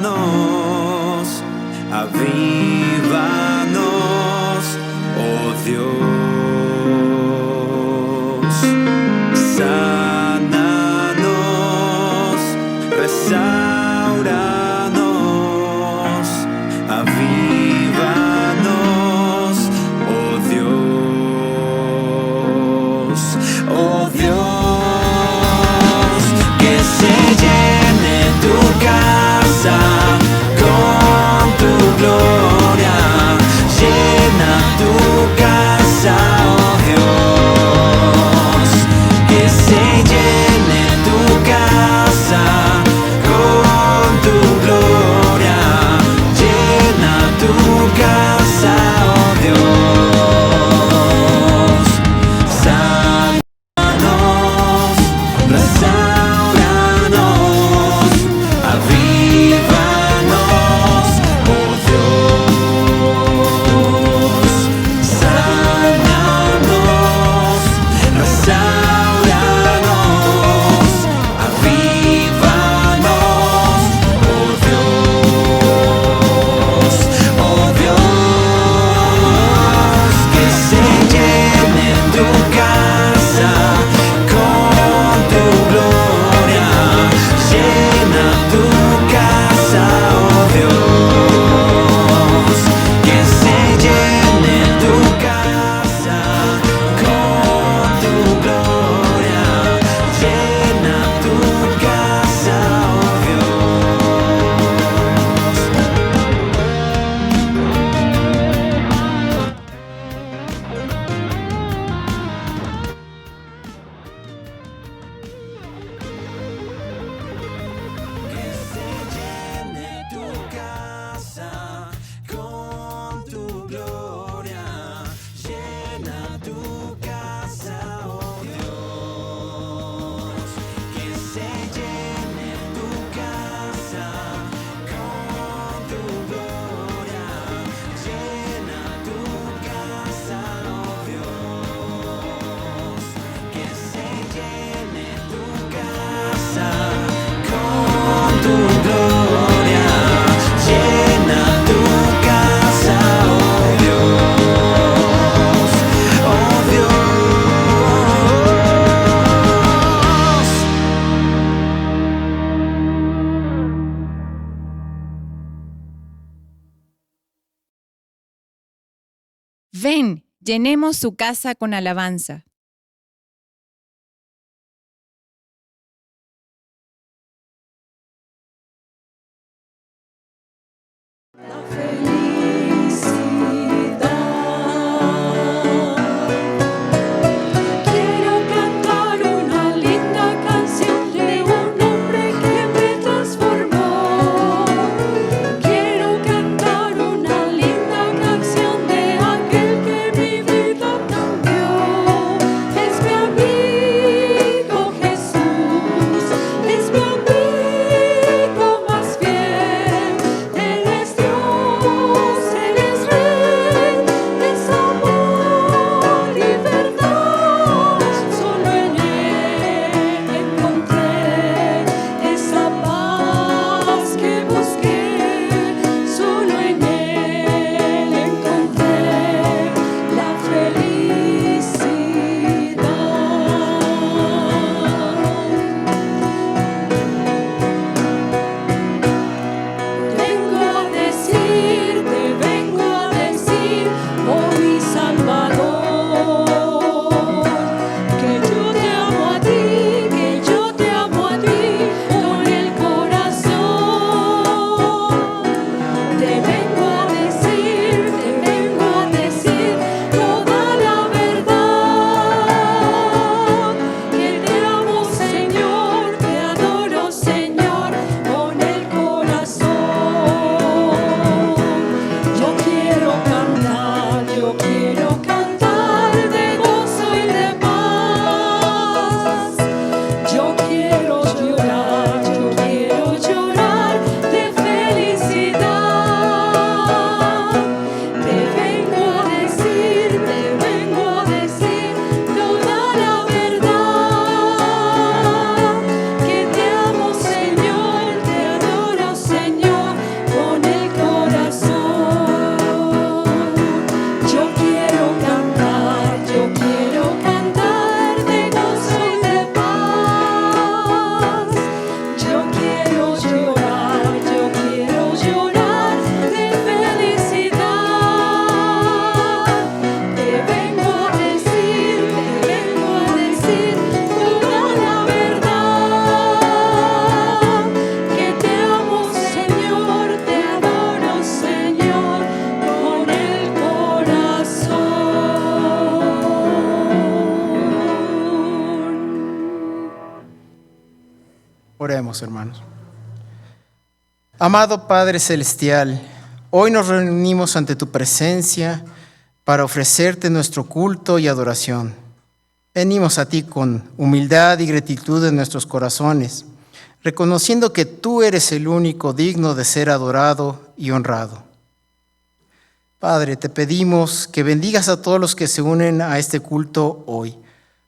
restauranos, avívanos, oh Dios, sánanos, restauranos, avívanos, oh Dios, oh Dios, que se llene tu casa con tu gloria, llena tu casa, oh Dios, que se llene tu casa con tu gloria, llena tu casa, oh Dios, sánanos, restauranos, avívanos, oh Dios, sánanos, restauranos, avívanos, oh Dios, que se llene tu casa con tu gloria, llena tu casa, oh Dios, que se llene tu casa con tu gloria, llena tu casa, oh que se llene tu casa con tu gloria, llena tu casa, oh Dios, que se llene tu casa con tu gloria, llena tu casa, oh Dios, que se llene tu casa con tu gloria, llena tu casa, oh Dios, oh Dios. Ven, llenemos su casa con alabanza. La felicidad. Quiero cantar una linda canción de un hombre que me transformó. Quiero cantar una linda canción de aquel que mi vida cambió. Oremos, hermanos. Amado Padre Celestial, hoy nos reunimos ante tu presencia para ofrecerte nuestro culto y adoración. Venimos a ti con humildad y gratitud en nuestros corazones, reconociendo que tú eres el único digno de ser adorado y honrado. Padre, te pedimos que bendigas a todos los que se unen a este culto hoy,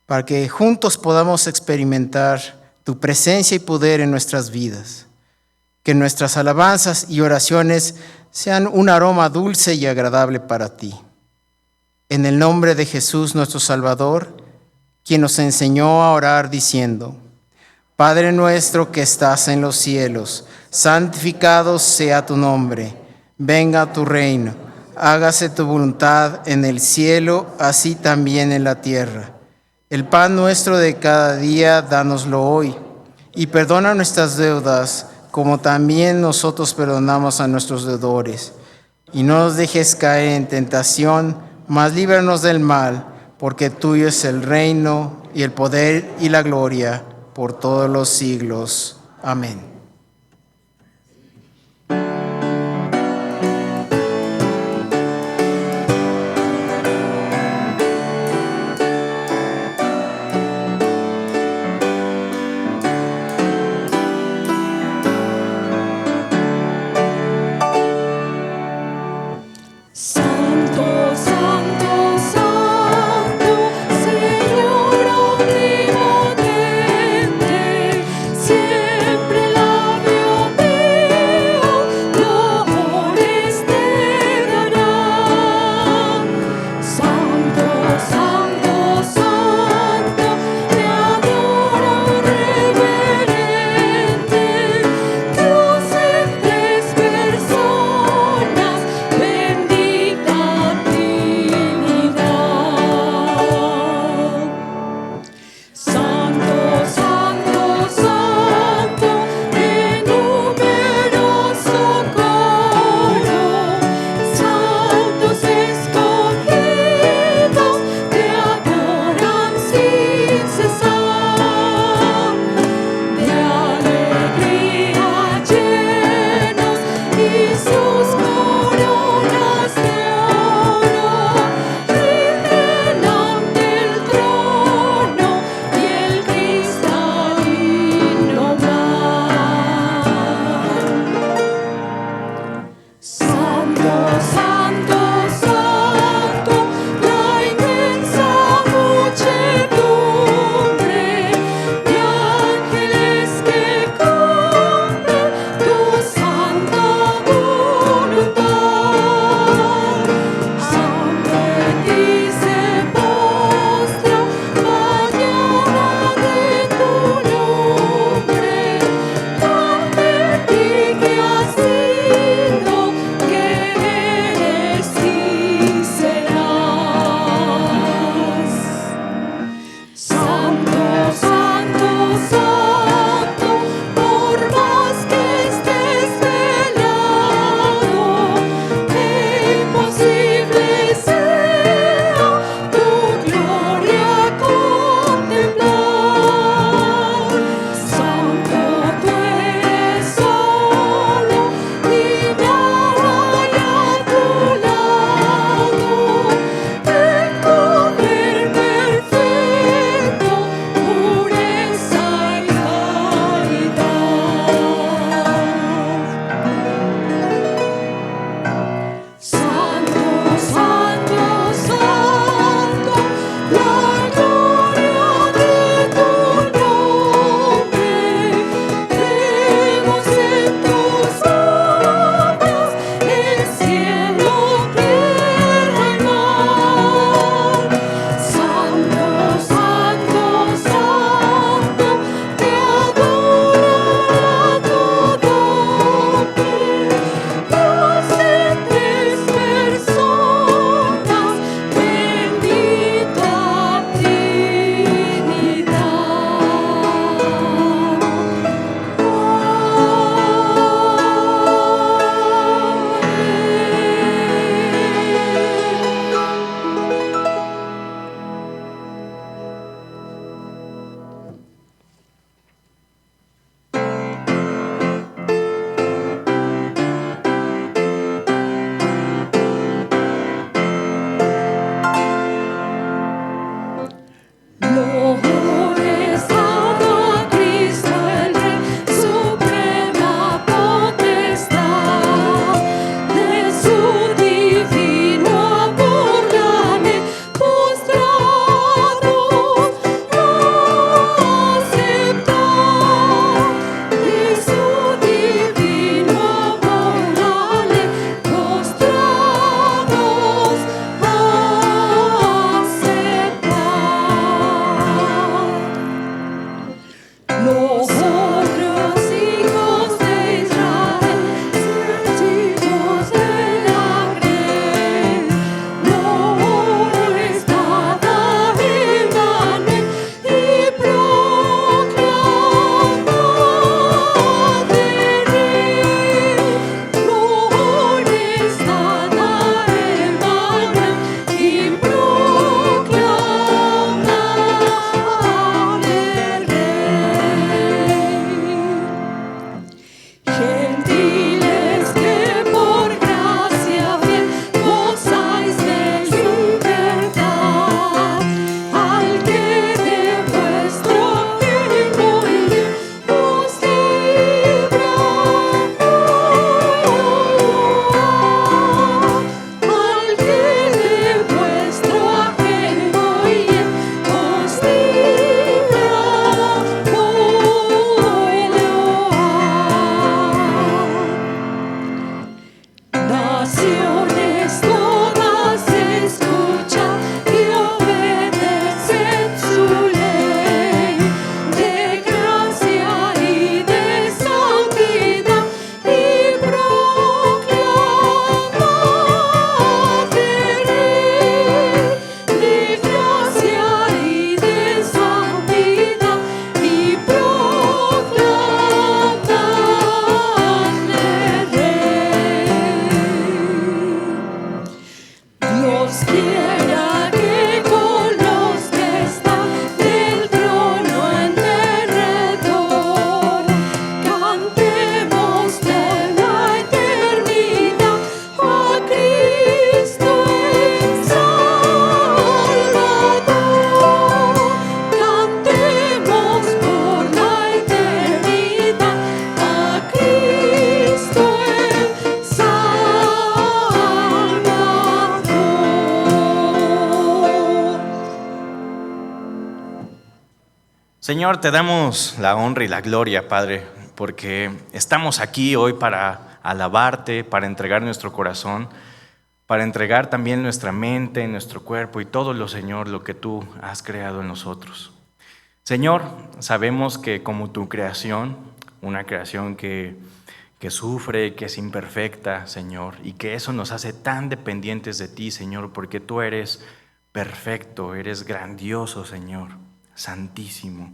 para que juntos podamos experimentar tu presencia y poder en nuestras vidas. Que nuestras alabanzas y oraciones sean un aroma dulce y agradable para ti. En el nombre de Jesús nuestro Salvador, quien nos enseñó a orar diciendo: Padre nuestro que estás en los cielos, santificado sea tu nombre. Venga tu reino, hágase tu voluntad en el cielo, así también en la tierra. El pan nuestro de cada día, dánoslo hoy, y perdona nuestras deudas, como también nosotros perdonamos a nuestros deudores. Y no nos dejes caer en tentación, mas líbranos del mal, porque tuyo es el reino, y el poder, y la gloria, por todos los siglos. Amén. Santo, santo, santo, Señor omnipotente, siempre la Señor, te damos la honra y la gloria, Padre, porque estamos aquí hoy para alabarte, para entregar nuestro corazón, para entregar también nuestra mente, nuestro cuerpo y todo lo, Señor, lo que tú has creado en nosotros. Señor, sabemos que como tu creación, una creación que sufre, que es imperfecta, Señor, y que eso nos hace tan dependientes de ti, Señor, porque tú eres perfecto, eres grandioso, Señor, santísimo.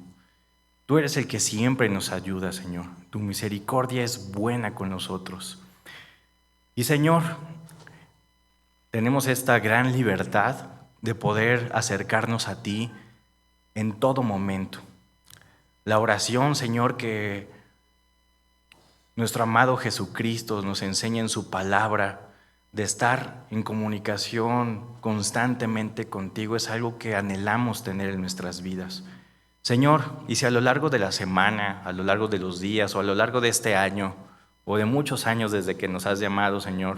Tú eres el que siempre nos ayuda, Señor. Tu misericordia es buena con nosotros. Y, Señor, tenemos esta gran libertad de poder acercarnos a ti en todo momento. La oración, Señor, que nuestro amado Jesucristo nos enseña en su palabra, de estar en comunicación constantemente contigo, es algo que anhelamos tener en nuestras vidas. Señor, y si a lo largo de la semana, a lo largo de los días o a lo largo de este año o de muchos años desde que nos has llamado, Señor,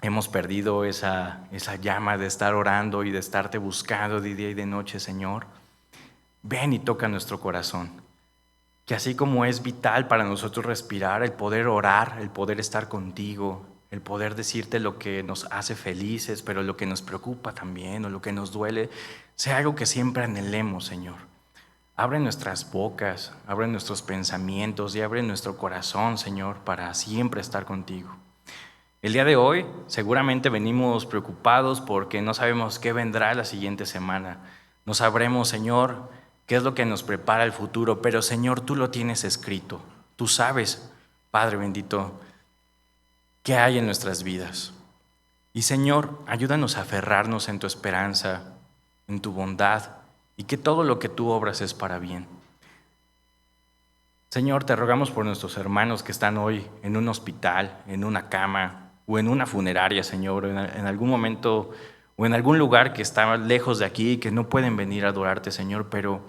hemos perdido esa llama de estar orando y de estarte buscando de día y de noche, Señor, ven y toca nuestro corazón. Que así como es vital para nosotros respirar, el poder orar, el poder estar contigo, el poder decirte lo que nos hace felices, pero lo que nos preocupa también o lo que nos duele, sea algo que siempre anhelemos, Señor. Abre nuestras bocas, abre nuestros pensamientos y abre nuestro corazón, Señor, para siempre estar contigo. El día de hoy seguramente venimos preocupados porque no sabemos qué vendrá la siguiente semana. No sabremos, Señor, qué es lo que nos prepara el futuro, pero, Señor, tú lo tienes escrito. Tú sabes, Padre bendito, qué hay en nuestras vidas. Y, Señor, ayúdanos a aferrarnos en tu esperanza, en tu bondad, y que todo lo que tú obras es para bien. Señor, te rogamos por nuestros hermanos que están hoy en un hospital, en una cama o en una funeraria, Señor, en algún momento o en algún lugar que está lejos de aquí y que no pueden venir a adorarte, Señor, pero,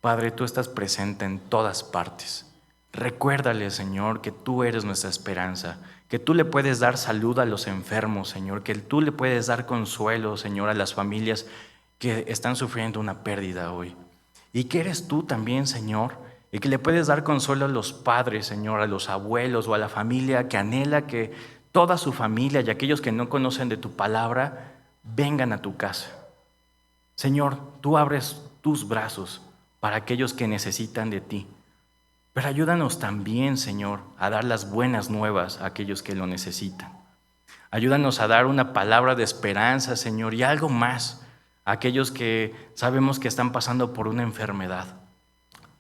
Padre, tú estás presente en todas partes. Recuérdale, Señor, que tú eres nuestra esperanza, que tú le puedes dar salud a los enfermos, Señor, que tú le puedes dar consuelo, Señor, a las familias que están sufriendo una pérdida hoy. Y que eres tú también, Señor, y que le puedes dar consuelo a los padres, Señor, a los abuelos o a la familia que anhela que toda su familia y aquellos que no conocen de tu palabra vengan a tu casa. Señor, tú abres tus brazos para aquellos que necesitan de ti. Pero ayúdanos también, Señor, a dar las buenas nuevas a aquellos que lo necesitan. Ayúdanos a dar una palabra de esperanza, Señor, y algo más a aquellos que sabemos que están pasando por una enfermedad.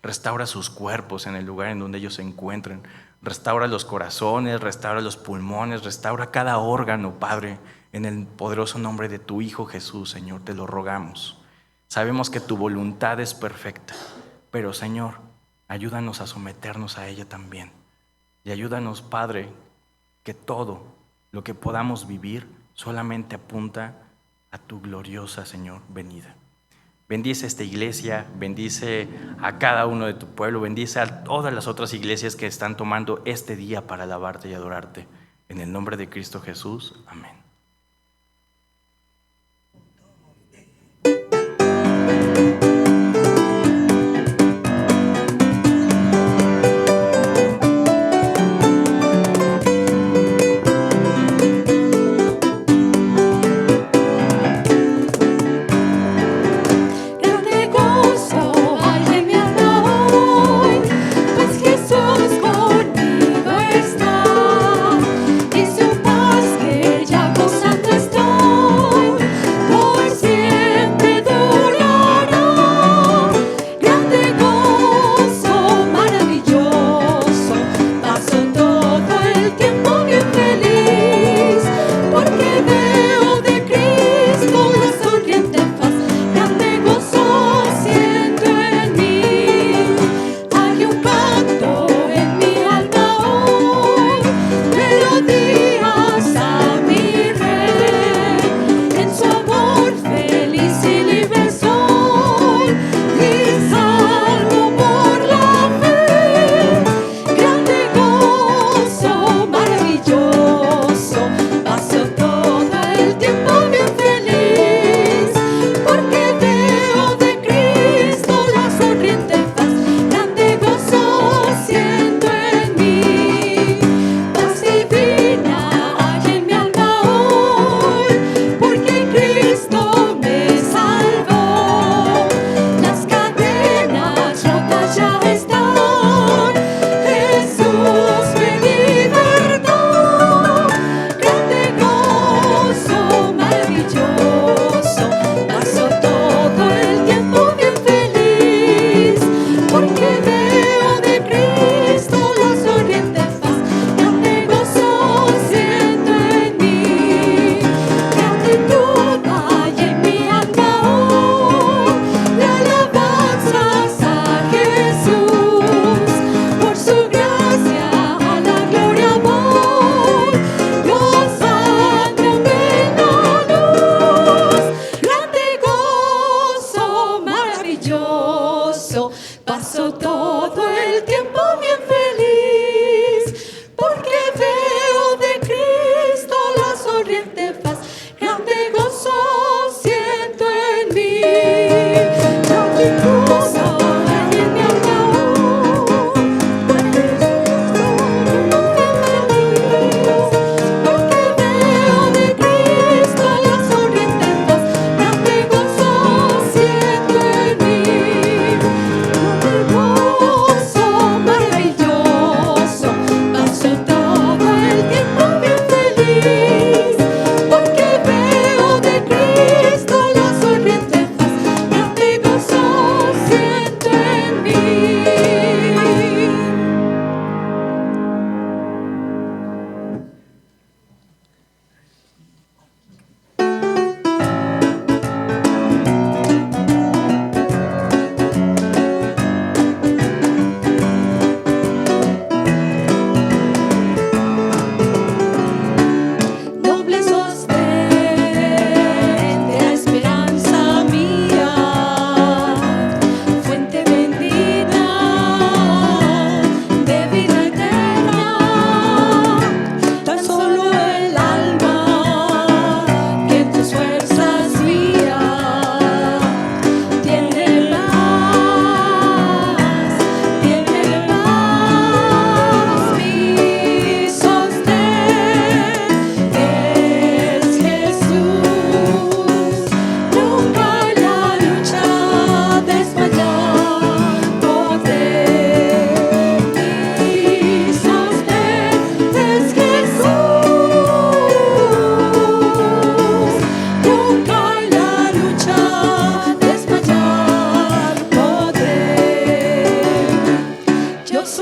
Restaura sus cuerpos en el lugar en donde ellos se encuentren. Restaura los corazones, restaura los pulmones, restaura cada órgano, Padre, en el poderoso nombre de tu Hijo Jesús, Señor, te lo rogamos. Sabemos que tu voluntad es perfecta, pero, Señor, ayúdanos a someternos a ella también. Y ayúdanos, Padre, que todo lo que podamos vivir solamente apunta a tu gloriosa, Señor, venida. Bendice esta iglesia, bendice a cada uno de tu pueblo, bendice a todas las otras iglesias que están tomando este día para alabarte y adorarte. En el nombre de Cristo Jesús, amén. Grande gozo hay en mi alma hoy, pues Jesús conmigo está, y su paz que ya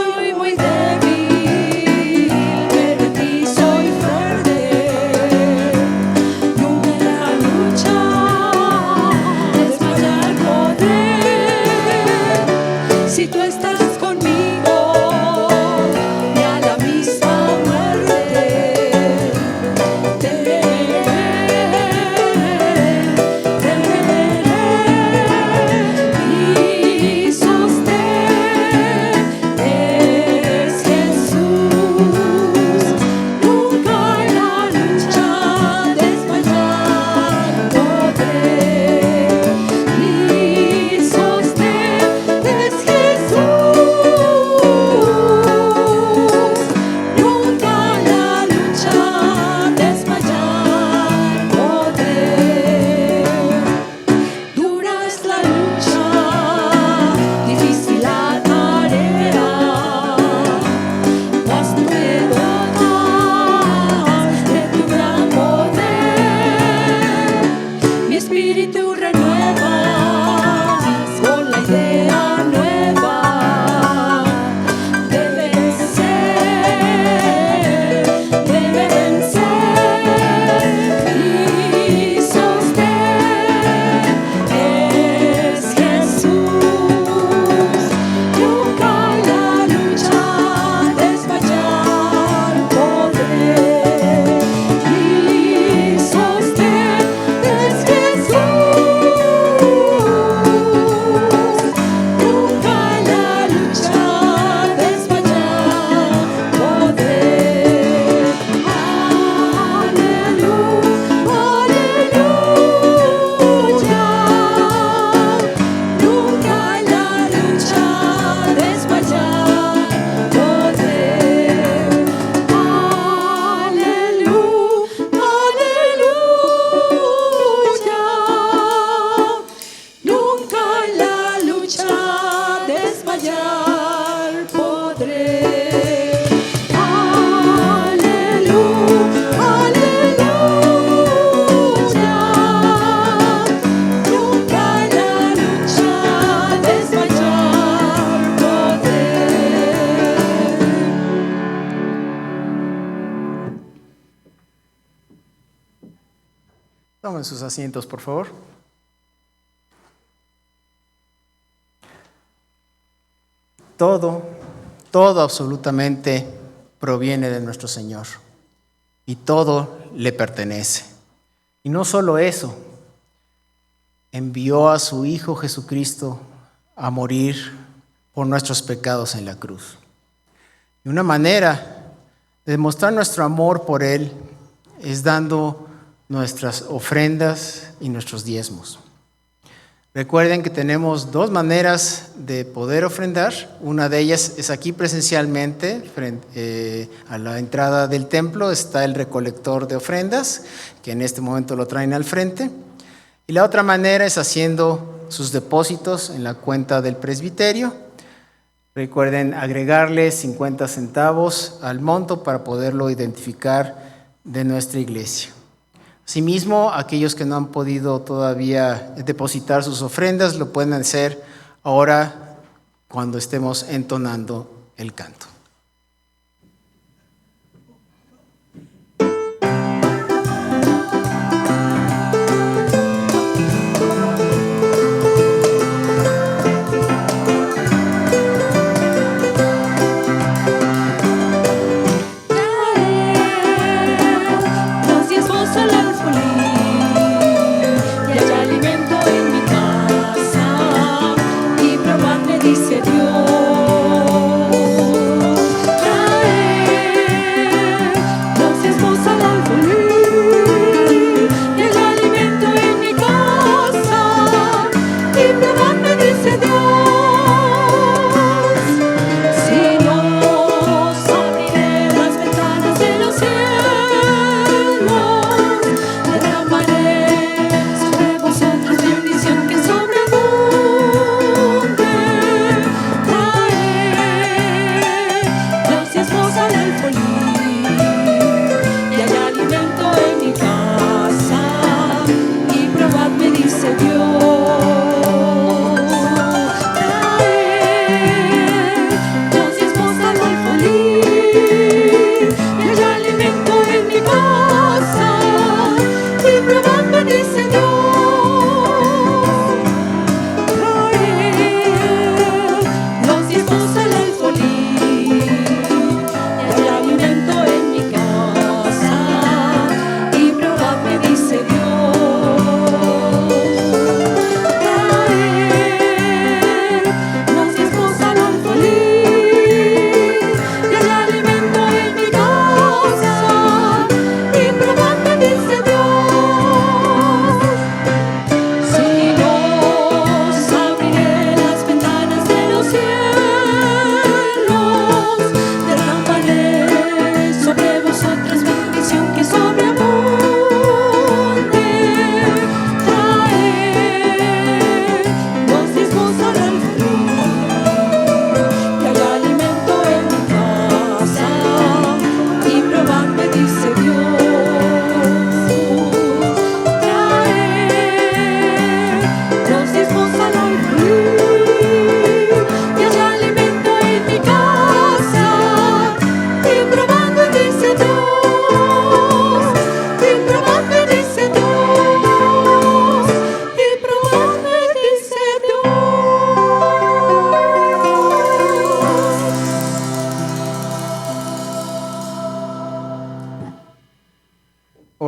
soy muy débil, pero en ti soy fuerte. Nunca en la lucha desmayar podré. Si tú estás conmigo, ni a la misma muerte mi sostén es Jesús. Nunca en la lucha desmayar podré. Mi sostén es Jesús. Nunca en la lucha desmayar podré. Dura es la lucha, difícil la tarea, mas tú me dotas de tu gran poder. Mi espíritu renuevas con la idea nueva de vencer, de vencer. Mi sostén es Jesús. Nunca en la lucha desmayar podré. Mi sostén es Jesús. Nunca en la lucha desmayar podré. Aleluya, aleluya. Nunca en la lucha desmayar podré. Aleluya, aleluya. Nunca en la lucha desmayar podré. Aleluya, aleluya. Nunca en la lucha desmayar podré. Tomen sus asientos, por favor. Todo absolutamente proviene de nuestro Señor y todo le pertenece. Y no solo eso, envió a su Hijo Jesucristo a morir por nuestros pecados en la cruz. Y una manera de demostrar nuestro amor por Él es dando nuestras ofrendas y nuestros diezmos. Recuerden que tenemos dos maneras de poder ofrendar. Una de ellas es aquí presencialmente, a la entrada del templo está el recolector de ofrendas, que en este momento lo traen al frente. Y la otra manera es haciendo sus depósitos en la cuenta del presbiterio. Recuerden agregarle 50 centavos al monto para poderlo identificar de nuestra iglesia. Asimismo, aquellos que no han podido todavía depositar sus ofrendas, lo pueden hacer ahora cuando estemos entonando el canto. Los diezmos al alfolí, y hay alimento en mi casa, y probadme, dice Dios. Los diezmos al alfolí, y hay alimento en mi casa, y probadme, dice Dios. Si nos abriré las ventanas de los cielos, derramaré sobre vosotros bendición que sobreabunde. Traed los diezmos al alfolí, y hay alimento en mi casa, y probadme, dice Dios. Traed los diezmos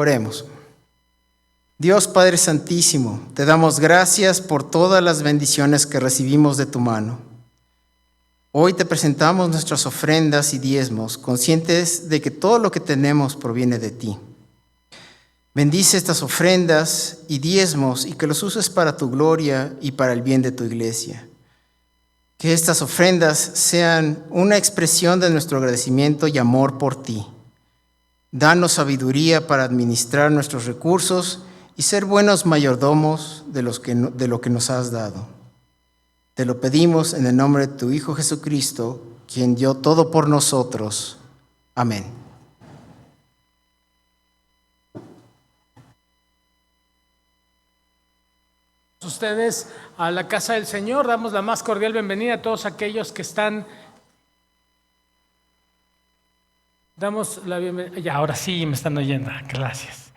Oremos. Dios Padre Santísimo, te damos gracias por todas las bendiciones que recibimos de tu mano. Hoy te presentamos nuestras ofrendas y diezmos, conscientes de que todo lo que tenemos proviene de ti. Bendice estas ofrendas y diezmos y que los uses para tu gloria y para el bien de tu iglesia. Que estas ofrendas sean una expresión de nuestro agradecimiento y amor por ti. Danos sabiduría para administrar nuestros recursos y ser buenos mayordomos de lo que nos has dado. Te lo pedimos en el nombre de tu Hijo Jesucristo, quien dio todo por nosotros. Amén. Ustedes a la casa del Señor, damos la más cordial bienvenida a todos aquellos que están. Damos la bienvenida. Ya, ahora sí me están oyendo. Gracias.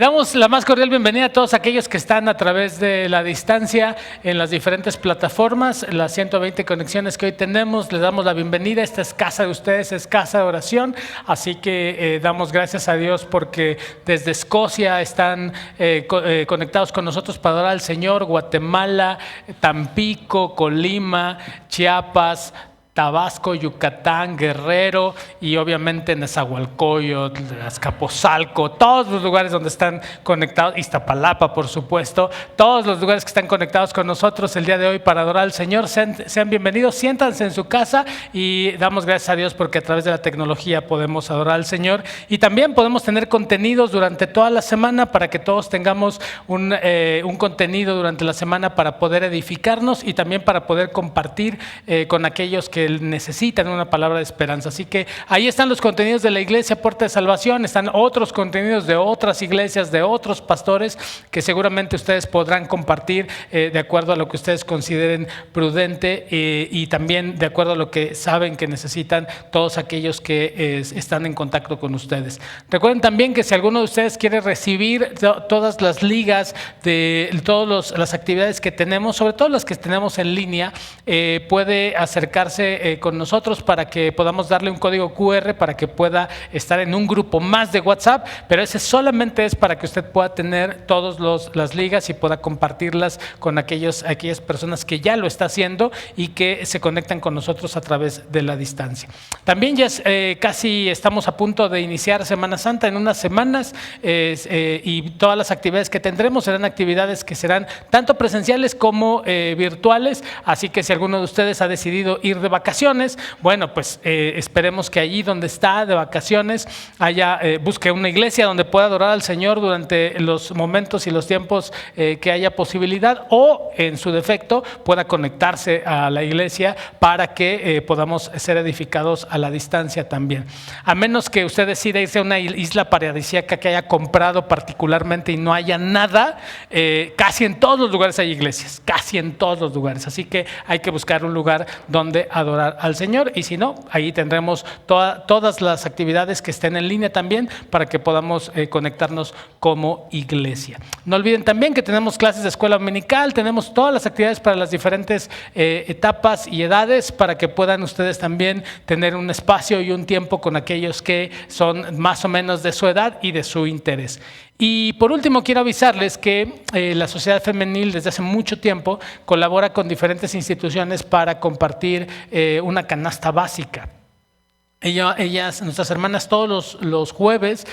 Damos la más cordial bienvenida a todos aquellos que están a través de la distancia en las diferentes plataformas, las 120 conexiones que hoy tenemos. Les damos la bienvenida. Esta es casa de ustedes, es casa de oración. Así que damos gracias a Dios porque desde Escocia están conectados con nosotros para adorar al Señor. Guatemala, Tampico, Colima, Chiapas, Tabasco, Yucatán, Guerrero y obviamente Nezahualcóyotl, Azcapotzalco, todos los lugares donde están conectados, Iztapalapa por supuesto, todos los lugares que están conectados con nosotros el día de hoy para adorar al Señor, sean bienvenidos, siéntanse en su casa y damos gracias a Dios porque a través de la tecnología podemos adorar al Señor y también podemos tener contenidos durante toda la semana para que todos tengamos un contenido durante la semana para poder edificarnos y también para poder compartir con aquellos que necesitan una palabra de esperanza. Así que ahí están los contenidos de la Iglesia Puerta de Salvación, están otros contenidos de otras iglesias, de otros pastores que seguramente ustedes podrán compartir de acuerdo a lo que ustedes consideren prudente y también de acuerdo a lo que saben que necesitan todos aquellos que están en contacto con ustedes. Recuerden también que si alguno de ustedes quiere recibir todas las ligas de todas las actividades que tenemos, sobre todo las que tenemos en línea, puede acercarse con nosotros para que podamos darle un código QR para que pueda estar en un grupo más de WhatsApp, pero ese solamente es para que usted pueda tener todas las ligas y pueda compartirlas con aquellas personas que ya lo está haciendo y que se conectan con nosotros a través de la distancia. También ya casi estamos a punto de iniciar Semana Santa en unas semanas y todas las actividades que tendremos serán actividades que serán tanto presenciales como virtuales, así que si alguno de ustedes ha decidido ir de vacaciones, bueno, pues esperemos que allí donde está de vacaciones busque una iglesia donde pueda adorar al Señor durante los momentos y los tiempos que haya posibilidad o en su defecto pueda conectarse a la iglesia para que podamos ser edificados a la distancia también. A menos que usted decida irse a una isla paradisíaca que haya comprado particularmente y no haya nada, casi en todos los lugares hay iglesias, casi en todos los lugares, así que hay que buscar un lugar donde adorar al Señor y si no, ahí tendremos todas las actividades que estén en línea también para que podamos conectarnos como iglesia. No olviden también que tenemos clases de escuela dominical, tenemos todas las actividades para las diferentes etapas y edades para que puedan ustedes también tener un espacio y un tiempo con aquellos que son más o menos de su edad y de su interés. Y por último quiero avisarles que la Sociedad Femenil desde hace mucho tiempo colabora con diferentes instituciones para compartir una canasta básica. Ellas, nuestras hermanas, todos los jueves,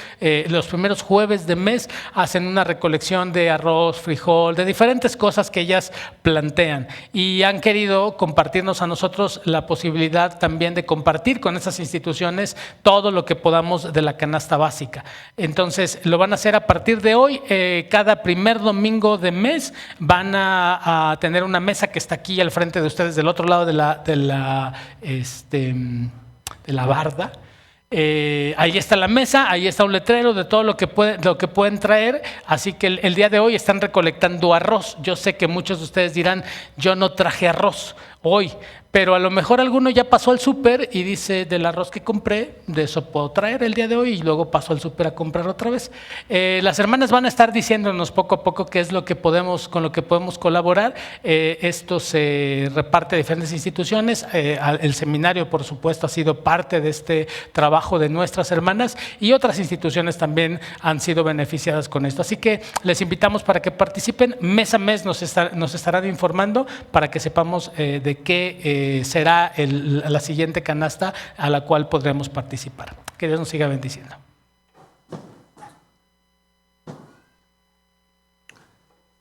los primeros jueves de mes, hacen una recolección de arroz, frijol, de diferentes cosas que ellas plantean. Y han querido compartirnos a nosotros la posibilidad también de compartir con esas instituciones todo lo que podamos de la canasta básica. Entonces, lo van a hacer a partir de hoy. Cada primer domingo de mes van a tener una mesa que está aquí al frente de ustedes, del otro lado de la barda. Ahí está la mesa, ahí está un letrero de todo lo que pueden traer, así que el día de hoy están recolectando arroz. Yo sé que muchos de ustedes dirán, yo no traje arroz hoy, Pero a lo mejor alguno ya pasó al súper y dice, del arroz que compré, de eso puedo traer el día de hoy, y luego paso al súper a comprar otra vez. Las hermanas van a estar diciéndonos poco a poco qué es lo que con lo que podemos colaborar. Esto se reparte a diferentes instituciones. El seminario, por supuesto, ha sido parte de este trabajo de nuestras hermanas, y otras instituciones también han sido beneficiadas con esto. Así que les invitamos para que participen. Mes a mes nos estarán informando para que sepamos de qué será la siguiente canasta a la cual podremos participar. Que Dios nos siga bendiciendo.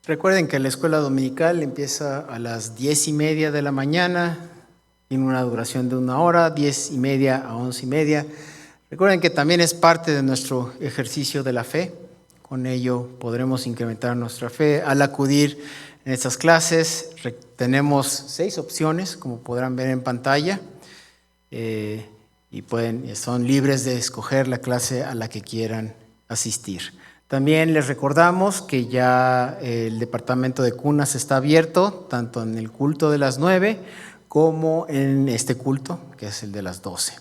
Recuerden que la escuela dominical empieza a las 10:30 de la mañana, tiene una duración de 1 hora, 10:30 a 11:30. Recuerden que también es parte de nuestro ejercicio de la fe. Con ello podremos incrementar nuestra fe. Al acudir en estas clases tenemos 6 opciones, como podrán ver en pantalla, y son libres de escoger la clase a la que quieran asistir. También les recordamos que ya el departamento de cunas está abierto, tanto en el culto de las 9 como en este culto, que es el de las 12.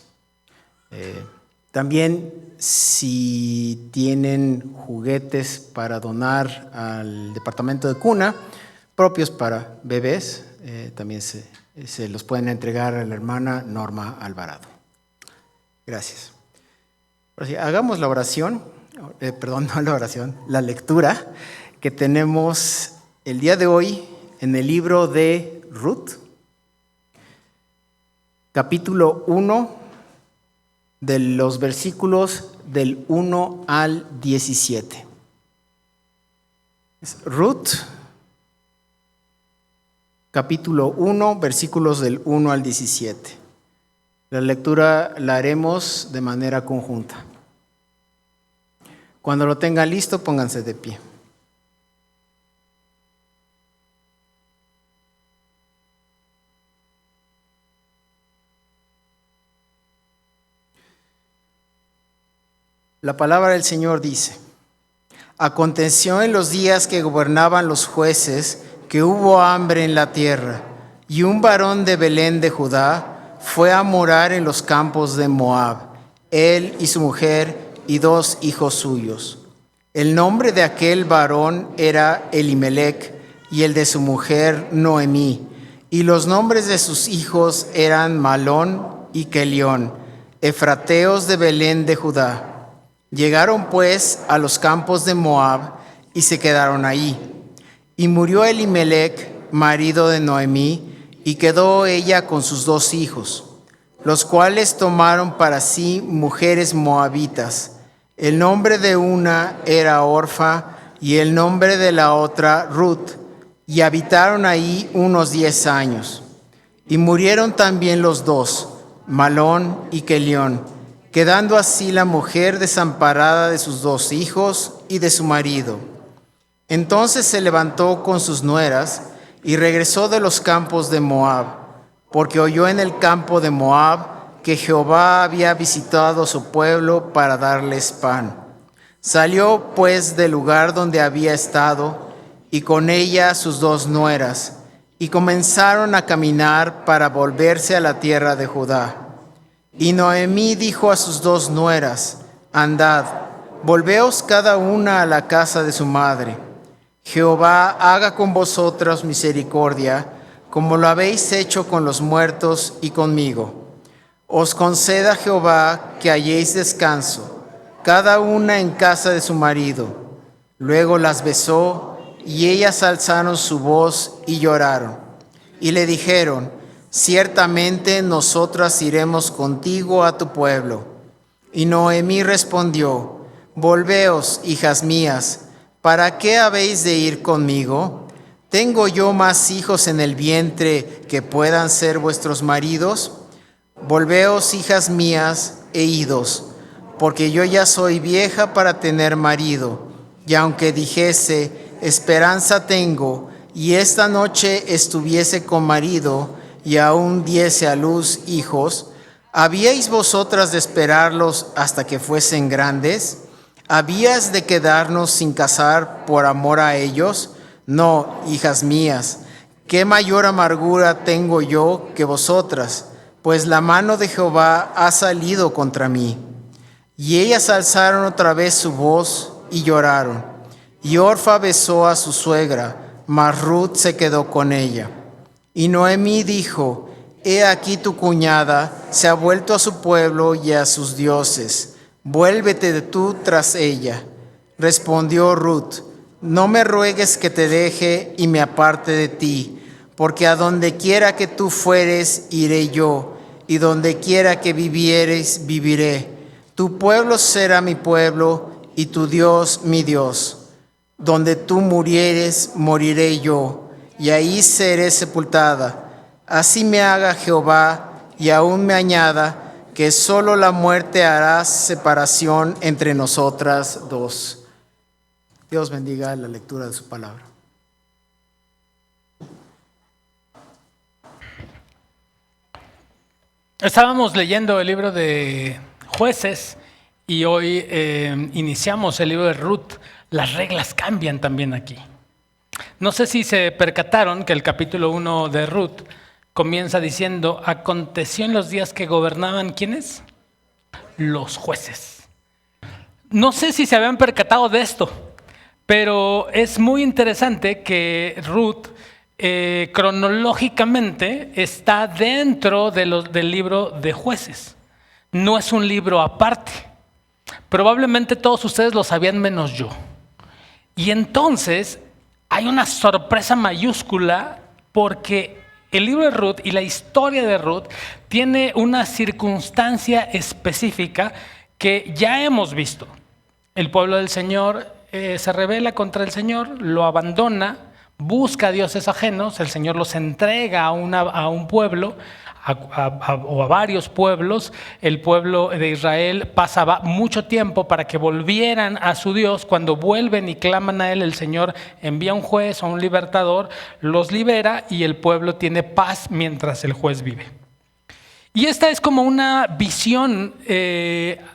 También, si tienen juguetes para donar al departamento de cuna, propios para bebés, también se los pueden entregar a la hermana Norma Alvarado. Gracias. Ahora sí, hagamos la oración, la lectura que tenemos el día de hoy en el libro de Ruth, capítulo 1, de los versículos del 1 al 17. Ruth, capítulo 1, versículos del 1 al 17. La lectura la haremos de manera conjunta. Cuando lo tengan listo, pónganse de pie. La palabra del Señor dice: aconteció en los días que gobernaban los jueces que hubo hambre en la tierra, y un varón de Belén de Judá fue a morar en los campos de Moab, él y su mujer y 2 hijos suyos. El nombre de aquel varón era Elimelec, y el de su mujer Noemí, y los nombres de sus hijos eran Malón y Kelión, efrateos de Belén de Judá. Llegaron pues a los campos de Moab y se quedaron ahí. Y murió Elimelec, marido de Noemí, y quedó ella con sus 2 hijos, los cuales tomaron para sí mujeres moabitas. El nombre de una era Orfa y el nombre de la otra Ruth, y habitaron ahí unos 10 años. Y murieron también los 2, Malón y Kelión, quedando así la mujer desamparada de sus 2 hijos y de su marido. Entonces se levantó con sus nueras y regresó de los campos de Moab, porque oyó en el campo de Moab que Jehová había visitado su pueblo para darles pan. Salió pues del lugar donde había estado, y con ella sus 2 nueras, y comenzaron a caminar para volverse a la tierra de Judá. Y Noemí dijo a sus 2 nueras: andad, volveos cada una a la casa de su madre. Jehová haga con vosotras misericordia, como lo habéis hecho con los muertos y conmigo. Os conceda Jehová que halléis descanso, cada una en casa de su marido. Luego las besó, y ellas alzaron su voz y lloraron. Y le dijeron: ciertamente nosotras iremos contigo a tu pueblo. Y Noemí respondió: volveos, hijas mías, ¿para qué habéis de ir conmigo? ¿Tengo yo más hijos en el vientre que puedan ser vuestros maridos? Volveos, hijas mías, e idos, porque yo ya soy vieja para tener marido. Y aunque dijese: esperanza tengo, y esta noche estuviese con marido, y aún diese a luz hijos, ¿habíais vosotras de esperarlos hasta que fuesen grandes? ¿Habías de quedarnos sin casar por amor a ellos? No, hijas mías, ¿Qué mayor amargura tengo yo que vosotras? Pues la mano de Jehová ha salido contra mí. Y ellas alzaron otra vez su voz y lloraron. Y Orfa besó a su suegra, mas Ruth se quedó con ella. Y Noemí dijo: He aquí tu cuñada se ha vuelto a su pueblo y a sus dioses. Vuélvete tú tras ella. Respondió Ruth: No me ruegues que te deje y me aparte de ti, porque a donde quiera que tú fueres, iré yo, y donde quiera que vivieres, viviré. Tu pueblo será mi pueblo, y tu Dios mi Dios. Donde tú murieres, moriré yo, y ahí seré sepultada. Así me haga Jehová, y aún me añada, que solo la muerte hará separación entre nosotras dos. Dios bendiga la lectura de su palabra. Estábamos leyendo el libro de Jueces y hoy iniciamos el libro de Ruth. Las reglas cambian también aquí. No sé si se percataron que el capítulo 1 de Ruth comienza diciendo: aconteció en los días que gobernaban, ¿quiénes? Los jueces. No sé si se habían percatado de esto, pero es muy interesante que Ruth cronológicamente está dentro del libro de Jueces. No es un libro aparte. Probablemente todos ustedes lo sabían menos yo. Y entonces hay una sorpresa mayúscula porque el libro de Ruth y la historia de Ruth tiene una circunstancia específica que ya hemos visto. El pueblo del Señor se rebela contra el Señor, lo abandona, busca a dioses ajenos, el Señor los entrega a un pueblo o a varios pueblos. El pueblo de Israel pasaba mucho tiempo para que volvieran a su Dios. Cuando vuelven y claman a Él, el Señor envía un juez o un libertador, los libera y el pueblo tiene paz mientras el juez vive. Y esta es como una visión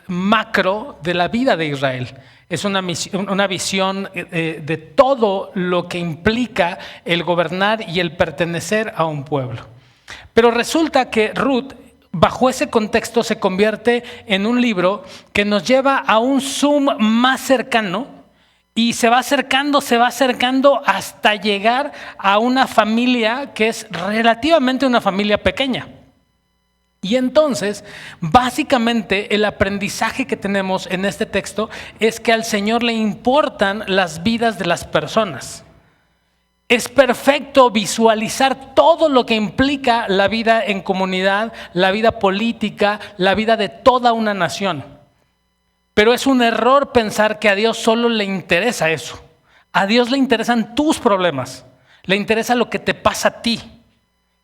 macro de la vida de Israel. Es una visión de todo lo que implica el gobernar y el pertenecer a un pueblo. Pero resulta que Ruth, bajo ese contexto, se convierte en un libro que nos lleva a un zoom más cercano y se va acercando hasta llegar a una familia que es relativamente una familia pequeña. Y entonces, básicamente, el aprendizaje que tenemos en este texto es que al Señor le importan las vidas de las personas. Es perfecto visualizar todo lo que implica la vida en comunidad, la vida política, la vida de toda una nación. Pero es un error pensar que a Dios solo le interesa eso. A Dios le interesan tus problemas, le interesa lo que te pasa a ti.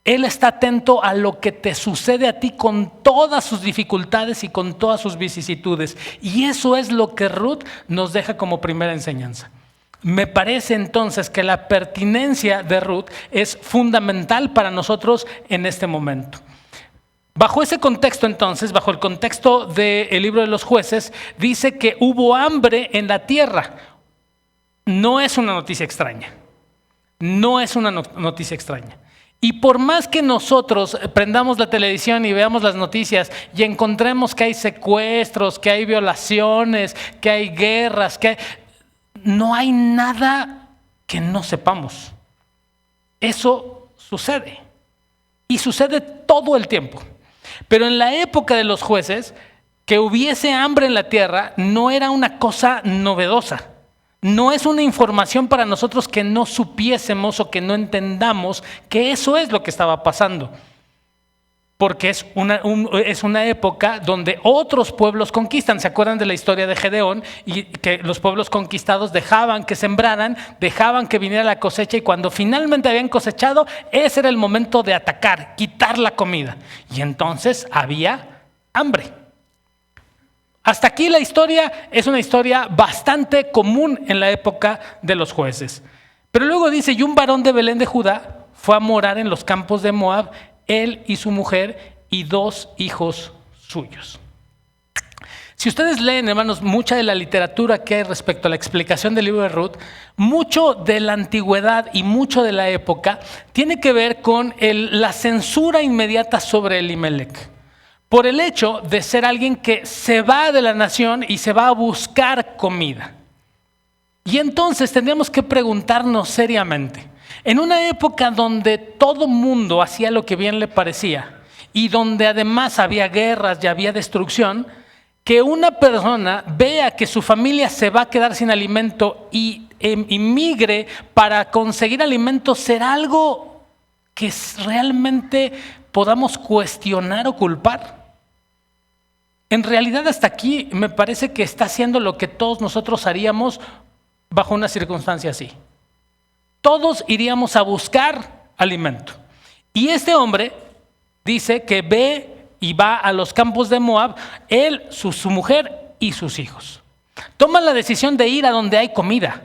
Él está atento a lo que te sucede a ti con todas sus dificultades y con todas sus vicisitudes. Y eso es lo que Ruth nos deja como primera enseñanza. Me parece entonces que la pertinencia de Ruth es fundamental para nosotros en este momento. Bajo ese contexto entonces, bajo el contexto del libro de los Jueces, dice que hubo hambre en la tierra. No es una noticia extraña. No es una noticia extraña. Y por más que nosotros prendamos la televisión y veamos las noticias y encontremos que hay secuestros, que hay violaciones, que hay guerras, no hay nada que no sepamos. Eso sucede. Y sucede todo el tiempo. Pero en la época de los jueces, que hubiese hambre en la tierra no era una cosa novedosa. No es una información para nosotros que no supiésemos o que no entendamos que eso es lo que estaba pasando. Porque es una época donde otros pueblos conquistan. ¿Se acuerdan de la historia de Gedeón? Y que los pueblos conquistados dejaban que sembraran, dejaban que viniera la cosecha y cuando finalmente habían cosechado, ese era el momento de atacar, quitar la comida. Y entonces había hambre. Hasta aquí la historia es una historia bastante común en la época de los jueces. Pero luego dice, y un varón de Belén de Judá fue a morar en los campos de Moab, él y su mujer y 2 hijos suyos. Si ustedes leen, hermanos, mucha de la literatura que hay respecto a la explicación del libro de Ruth, mucho de la antigüedad y mucho de la época tiene que ver con la censura inmediata sobre Elimelec, por el hecho de ser alguien que se va de la nación y se va a buscar comida. Y entonces tendríamos que preguntarnos seriamente, en una época donde todo mundo hacía lo que bien le parecía y donde además había guerras y había destrucción, que una persona vea que su familia se va a quedar sin alimento y migre para conseguir alimento, ¿será algo que realmente podamos cuestionar o culpar? En realidad hasta aquí me parece que está haciendo lo que todos nosotros haríamos bajo una circunstancia así. Todos iríamos a buscar alimento. Y este hombre dice que ve y va a los campos de Moab, él, su mujer y sus hijos. Toman la decisión de ir a donde hay comida,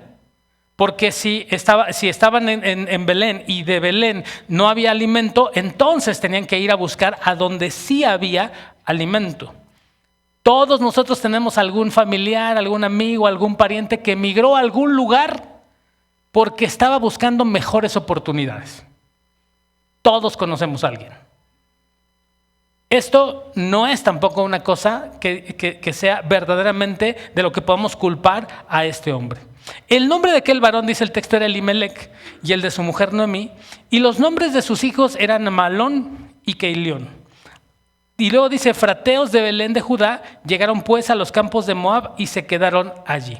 porque si estaban en Belén y de Belén no había alimento, entonces tenían que ir a buscar a donde sí había alimento. Todos nosotros tenemos algún familiar, algún amigo, algún pariente que emigró a algún lugar porque estaba buscando mejores oportunidades. Todos conocemos a alguien. Esto no es tampoco una cosa que sea verdaderamente de lo que podamos culpar a este hombre. El nombre de aquel varón, dice el texto, era Elimelec, y el de su mujer Noemí, y los nombres de sus hijos eran Mahlón y Keilión. Y luego dice, frateos de Belén de Judá llegaron pues a los campos de Moab y se quedaron allí.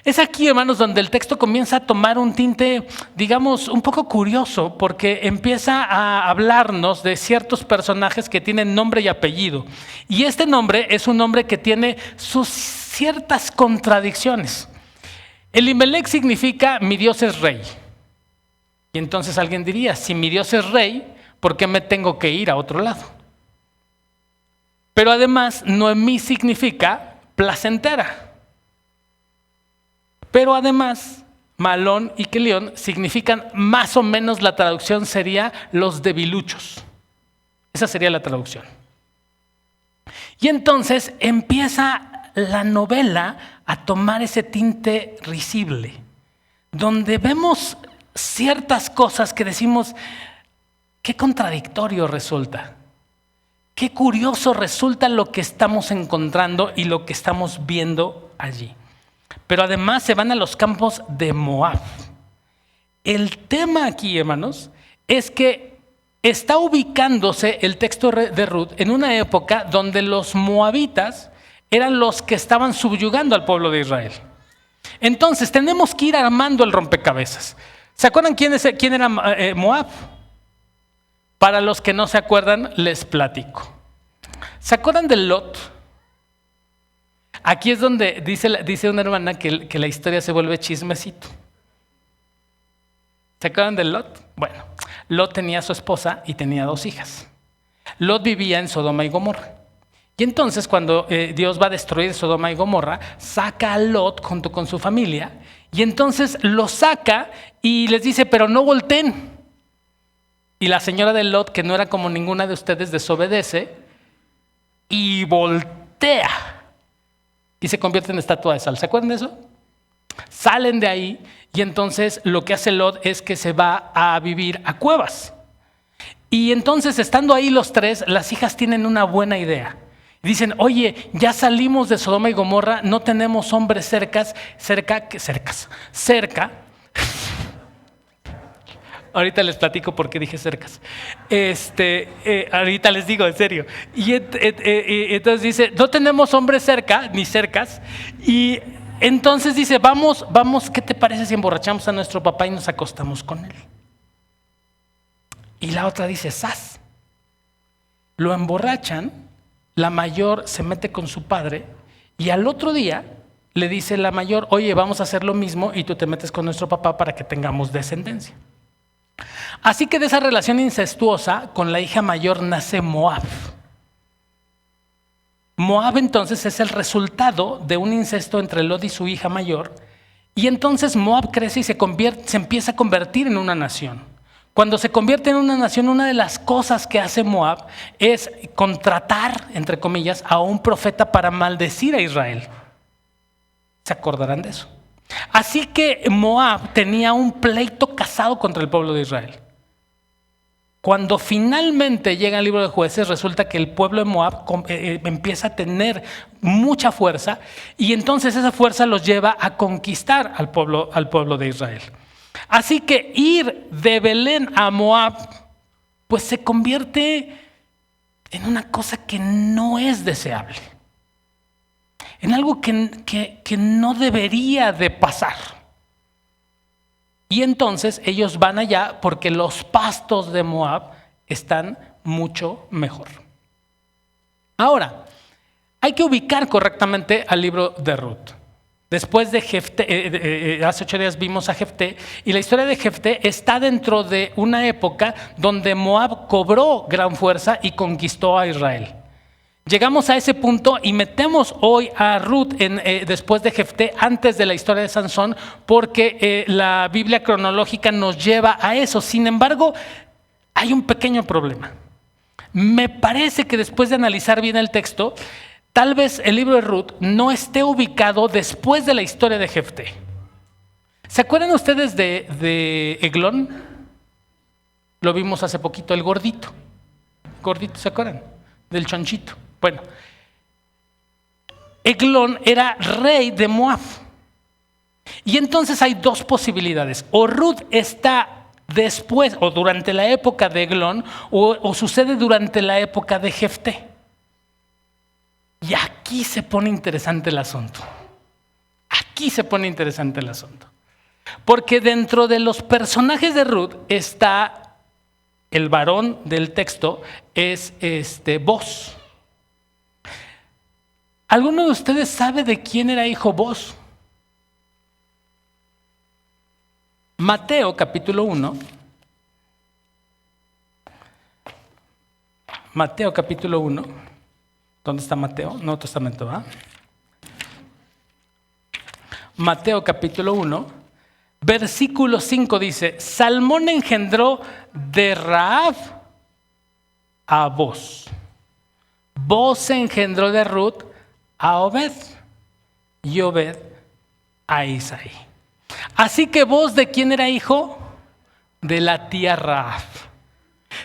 Es aquí, hermanos, donde el texto comienza a tomar un tinte, digamos, un poco curioso, porque empieza a hablarnos de ciertos personajes que tienen nombre y apellido. Y este nombre es un nombre que tiene sus ciertas contradicciones. Elimelec significa mi Dios es rey. Y entonces alguien diría, si mi Dios es rey, ¿por qué me tengo que ir a otro lado? Pero además, Noemí significa placentera. Pero además, Mahlón y Keilión significan más o menos, la traducción sería los debiluchos. Esa sería la traducción. Y entonces empieza la novela a tomar ese tinte risible, donde vemos ciertas cosas que decimos, qué contradictorio resulta. Qué curioso resulta lo que estamos encontrando y lo que estamos viendo allí. Pero además se van a los campos de Moab. El tema aquí, hermanos, es que está ubicándose el texto de Ruth en una época donde los moabitas eran los que estaban subyugando al pueblo de Israel. Entonces tenemos que ir armando el rompecabezas. ¿Se acuerdan quién era Moab? Para los que no se acuerdan, les platico. ¿Se acuerdan de Lot? Aquí es donde dice una hermana que la historia se vuelve chismecito. ¿Se acuerdan de Lot? Bueno, Lot tenía a su esposa y tenía 2 hijas. Lot vivía en Sodoma y Gomorra. Y entonces cuando Dios va a destruir Sodoma y Gomorra, saca a Lot junto con su familia, y entonces lo saca y les dice, pero no volteen. Y la señora de Lot, que no era como ninguna de ustedes, desobedece y voltea. Y se convierte en estatua de sal. ¿Se acuerdan de eso? Salen de ahí y entonces lo que hace Lot es que se va a vivir a cuevas. Y entonces, estando ahí los 3, las hijas tienen una buena idea. Dicen, oye, ya salimos de Sodoma y Gomorra, no tenemos hombres cerca. Ahorita les platico por qué dije cercas. Ahorita les digo, en serio. Y entonces dice, no tenemos hombres cerca, ni cercas. Y entonces dice, vamos, ¿qué te parece si emborrachamos a nuestro papá y nos acostamos con él? Y la otra dice, ¡zas! Lo emborrachan, la mayor se mete con su padre y al otro día le dice la mayor, oye, vamos a hacer lo mismo y tú te metes con nuestro papá para que tengamos descendencia. Así que de esa relación incestuosa con la hija mayor nace Moab. Moab entonces es el resultado de un incesto entre Lot y su hija mayor, y entonces Moab crece y se empieza a convertir en una nación. Cuando se convierte en una nación, una de las cosas que hace Moab es contratar, entre comillas, a un profeta para maldecir a Israel. ¿Se acordarán de eso? Así que Moab tenía un pleito casado contra el pueblo de Israel. Cuando finalmente llega el libro de Jueces, resulta que el pueblo de Moab empieza a tener mucha fuerza y entonces esa fuerza los lleva a conquistar al pueblo de Israel. Así que ir de Belén a Moab, pues se convierte en una cosa que no es deseable, en algo que no debería de pasar. Y entonces ellos van allá porque los pastos de Moab están mucho mejor. Ahora, hay que ubicar correctamente al libro de Ruth. Después de Jefté, hace 8 días vimos a Jefté, y la historia de Jefté está dentro de una época donde Moab cobró gran fuerza y conquistó a Israel. Llegamos a ese punto y metemos hoy a Ruth después de Jefté, antes de la historia de Sansón, porque la Biblia cronológica nos lleva a eso. Sin embargo, hay un pequeño problema. Me parece que después de analizar bien el texto, tal vez el libro de Ruth no esté ubicado después de la historia de Jefté. ¿Se acuerdan ustedes de Eglón? Lo vimos hace poquito, el gordito. Gordito, ¿se acuerdan? Del chonchito. Bueno, Eglón era rey de Moab. Y entonces hay dos posibilidades. O Ruth está después o durante la época de Eglón o sucede durante la época de Jefté. Y aquí se pone interesante el asunto. Aquí se pone interesante el asunto. Porque dentro de los personajes de Ruth está el varón del texto, es Boz. ¿Alguno de ustedes sabe de quién era hijo Boz? Mateo capítulo 1. Mateo capítulo 1. ¿Dónde está Mateo? Nuevo Testamento, ¿va? Mateo capítulo 1, versículo 5 dice: Salmón engendró de Rahab a Boz. Boz engendró de Ruth a Obed y Obed a Isaí. Así que Boz, ¿de quién era hijo? De la tía Rahab.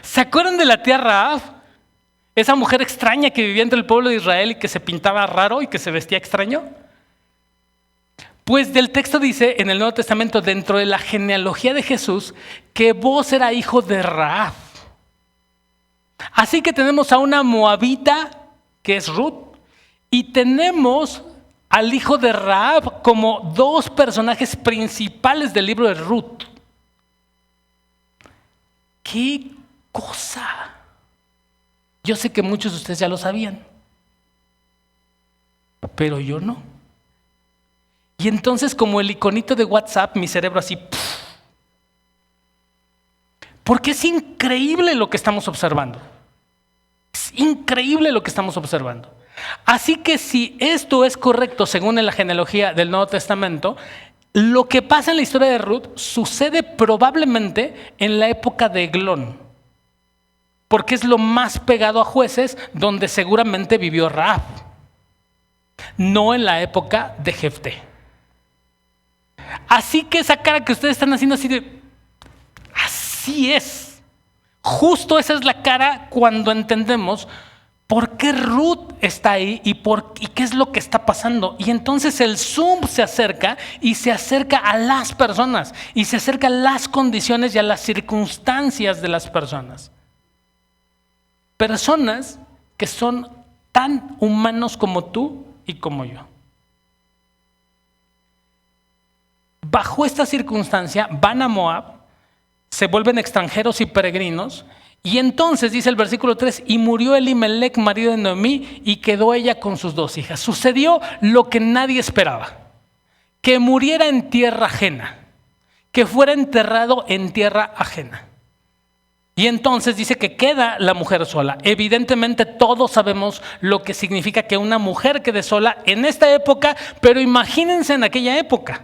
¿Se acuerdan de la tía Rahab? Esa mujer extraña que vivía entre el pueblo de Israel y que se pintaba raro y que se vestía extraño. Pues del texto dice en el Nuevo Testamento, dentro de la genealogía de Jesús, que Boz era hijo de Rahab. Así que tenemos a una moabita que es Ruth y tenemos al hijo de Rahab como dos personajes principales del libro de Ruth. ¡Qué cosa! Yo sé que muchos de ustedes ya lo sabían, pero yo no. Y entonces, como el iconito de WhatsApp, mi cerebro así, porque es increíble lo que estamos observando. Es increíble lo que estamos observando. Así que si esto es correcto según la genealogía del Nuevo Testamento, lo que pasa en la historia de Ruth sucede probablemente en la época de Eglón, porque es lo más pegado a Jueces, donde seguramente vivió Rahab, no en la época de Jefté. Así que esa cara que ustedes están haciendo así de, así es. Justo esa es la cara cuando entendemos por qué Ruth está ahí y qué es lo que está pasando. Y entonces el zoom se acerca y se acerca a las personas y se acerca a las condiciones y a las circunstancias de las personas. Personas que son tan humanos como tú y como yo. Bajo esta circunstancia van a Moab, se vuelven extranjeros y peregrinos, y entonces dice el versículo 3, y murió Elimelec, marido de Noemí, y quedó ella con sus 2 hijas. Sucedió lo que nadie esperaba, que muriera en tierra ajena, que fuera enterrado en tierra ajena. Y entonces dice que queda la mujer sola. Evidentemente todos sabemos lo que significa que una mujer quede sola en esta época, pero imagínense en aquella época.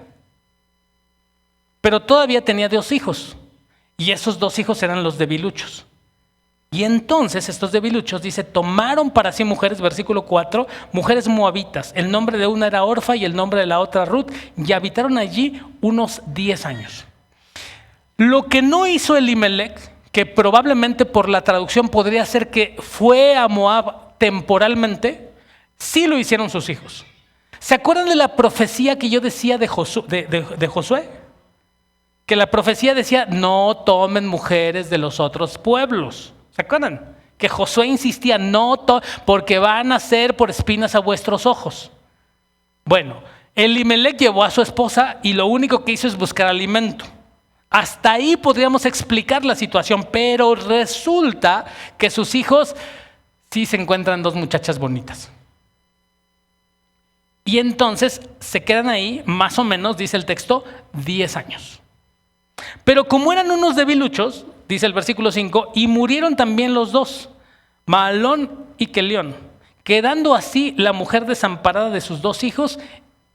Pero todavía tenía 2 hijos. Y esos 2 hijos eran los debiluchos. Y entonces estos debiluchos, dice, tomaron para sí mujeres, versículo 4, mujeres moabitas. El nombre de una era Orfa y el nombre de la otra Ruth, y habitaron allí unos 10 años. Lo que no hizo Elimelech, que probablemente por la traducción podría ser que fue a Moab temporalmente, sí lo hicieron sus hijos. ¿Se acuerdan de la profecía que yo decía de Josué? Que la profecía decía, no tomen mujeres de los otros pueblos. ¿Se acuerdan? Que Josué insistía, porque van a ser por espinas a vuestros ojos. Bueno, Elimelech llevó a su esposa y lo único que hizo es buscar alimento. Hasta ahí podríamos explicar la situación, pero resulta que sus hijos sí se encuentran 2 muchachas bonitas. Y entonces se quedan ahí, más o menos, dice el texto, 10 años. Pero como eran unos debiluchos, dice el versículo 5, y murieron también los 2, Mahalón y Kelión, quedando así la mujer desamparada de sus 2 hijos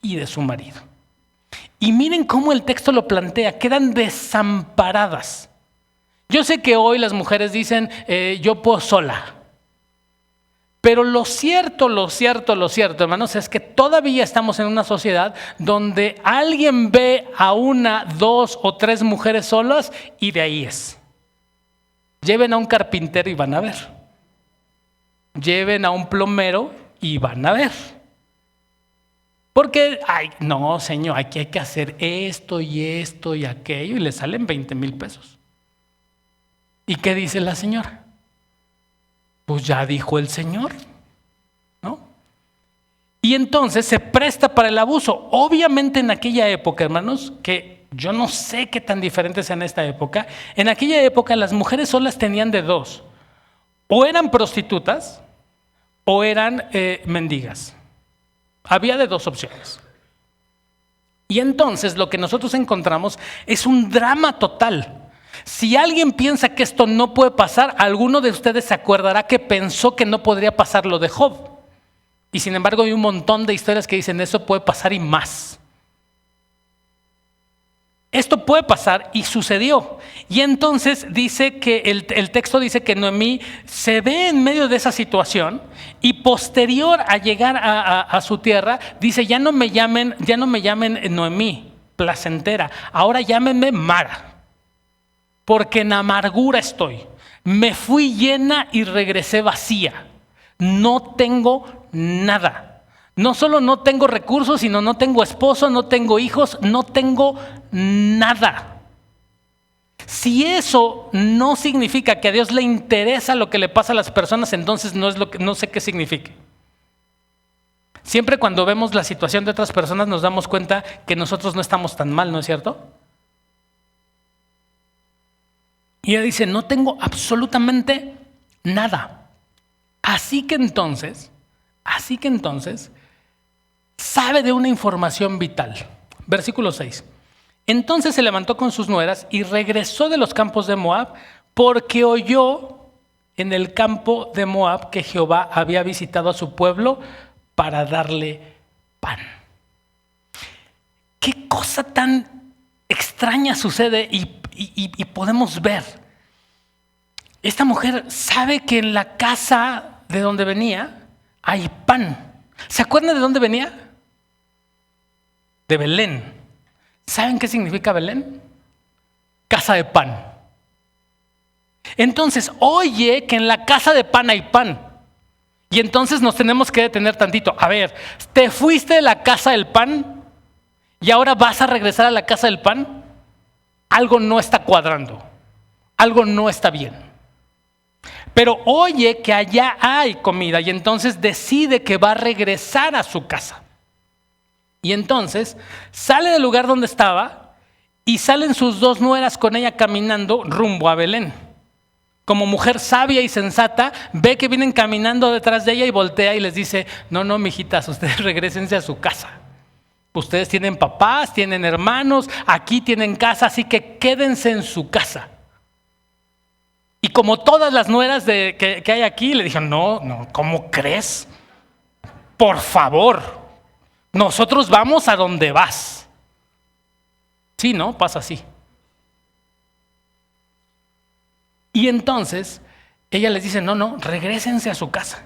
y de su marido. Y miren cómo el texto lo plantea, quedan desamparadas. Yo sé que hoy las mujeres dicen, yo puedo sola. Pero lo cierto, hermanos, es que todavía estamos en una sociedad donde alguien ve a 1, 2 o 3 mujeres solas y de ahí es. Lleven a un carpintero y van a ver. Lleven a un plomero y van a ver. Porque, no, señor, aquí hay que hacer esto y aquello y le salen 20,000 pesos. ¿Y qué dice la señora? Pues ya dijo el Señor, ¿no? Y entonces se presta para el abuso. Obviamente en aquella época, hermanos, que yo no sé qué tan diferente sea en esta época, en aquella época las mujeres solas tenían de 2. O eran prostitutas o eran mendigas. Había de 2 opciones. Y entonces lo que nosotros encontramos es un drama total. Si alguien piensa que esto no puede pasar, alguno de ustedes se acordará que pensó que no podría pasar lo de Job. Y sin embargo hay un montón de historias que dicen eso puede pasar y más. Esto puede pasar y sucedió. Y entonces dice que el texto dice que Noemí se ve en medio de esa situación y posterior a llegar a su tierra, dice ya no me llamen Noemí, placentera, ahora llámenme Mara. Porque en amargura estoy. Me fui llena y regresé vacía. No tengo nada. No solo no tengo recursos, sino no tengo esposo, no tengo hijos, no tengo nada. Si eso no significa que a Dios le interesa lo que le pasa a las personas, entonces no sé qué significa. Siempre cuando vemos la situación de otras personas nos damos cuenta que nosotros no estamos tan mal, ¿no es cierto? Y ella dice, no tengo absolutamente nada. Así que entonces, sabe de una información vital. Versículo 6. Entonces se levantó con sus nueras y regresó de los campos de Moab porque oyó en el campo de Moab que Jehová había visitado a su pueblo para darle pan. ¿Qué cosa tan extraña sucede y podemos ver? Esta mujer sabe que en la casa de donde venía hay pan. ¿Se acuerdan de dónde venía? De Belén. ¿Saben qué significa Belén? Casa de pan. Entonces, oye que en la casa de pan hay pan. Y entonces nos tenemos que detener tantito. A ver, ¿te fuiste de la casa del pan y ahora vas a regresar a la casa del pan? Algo no está cuadrando. Algo no está bien. Pero oye que allá hay comida y entonces decide que va a regresar a su casa. Y entonces sale del lugar donde estaba y salen sus 2 nueras con ella caminando rumbo a Belén. Como mujer sabia y sensata, ve que vienen caminando detrás de ella y voltea y les dice, no, mijitas, ustedes regrésense a su casa. Ustedes tienen papás, tienen hermanos, aquí tienen casa, así que quédense en su casa. Y como todas las nueras que hay aquí, le dijeron, no, ¿cómo crees? Por favor, nosotros vamos a donde vas. Sí, ¿no? Pasa así. Y entonces ella les dice, no, regrésense a su casa.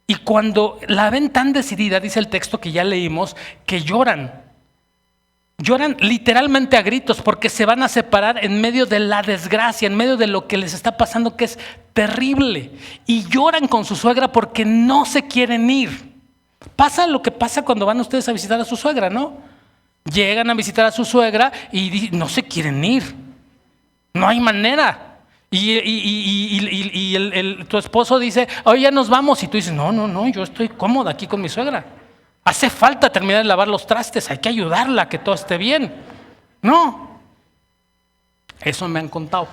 Y cuando la ven tan decidida, dice el texto que ya leímos, que lloran. Lloran literalmente a gritos porque se van a separar en medio de la desgracia, en medio de lo que les está pasando, que es terrible. Y lloran con su suegra porque no se quieren ir. Pasa lo que pasa cuando van ustedes a visitar a su suegra, ¿no? Llegan a visitar a su suegra y no se quieren ir. No hay manera. Y tu esposo dice, oye, ya nos vamos. Y tú dices, no, yo estoy cómoda aquí con mi suegra. Hace falta terminar de lavar los trastes, hay que ayudarla a que todo esté bien. No. Eso me han contado.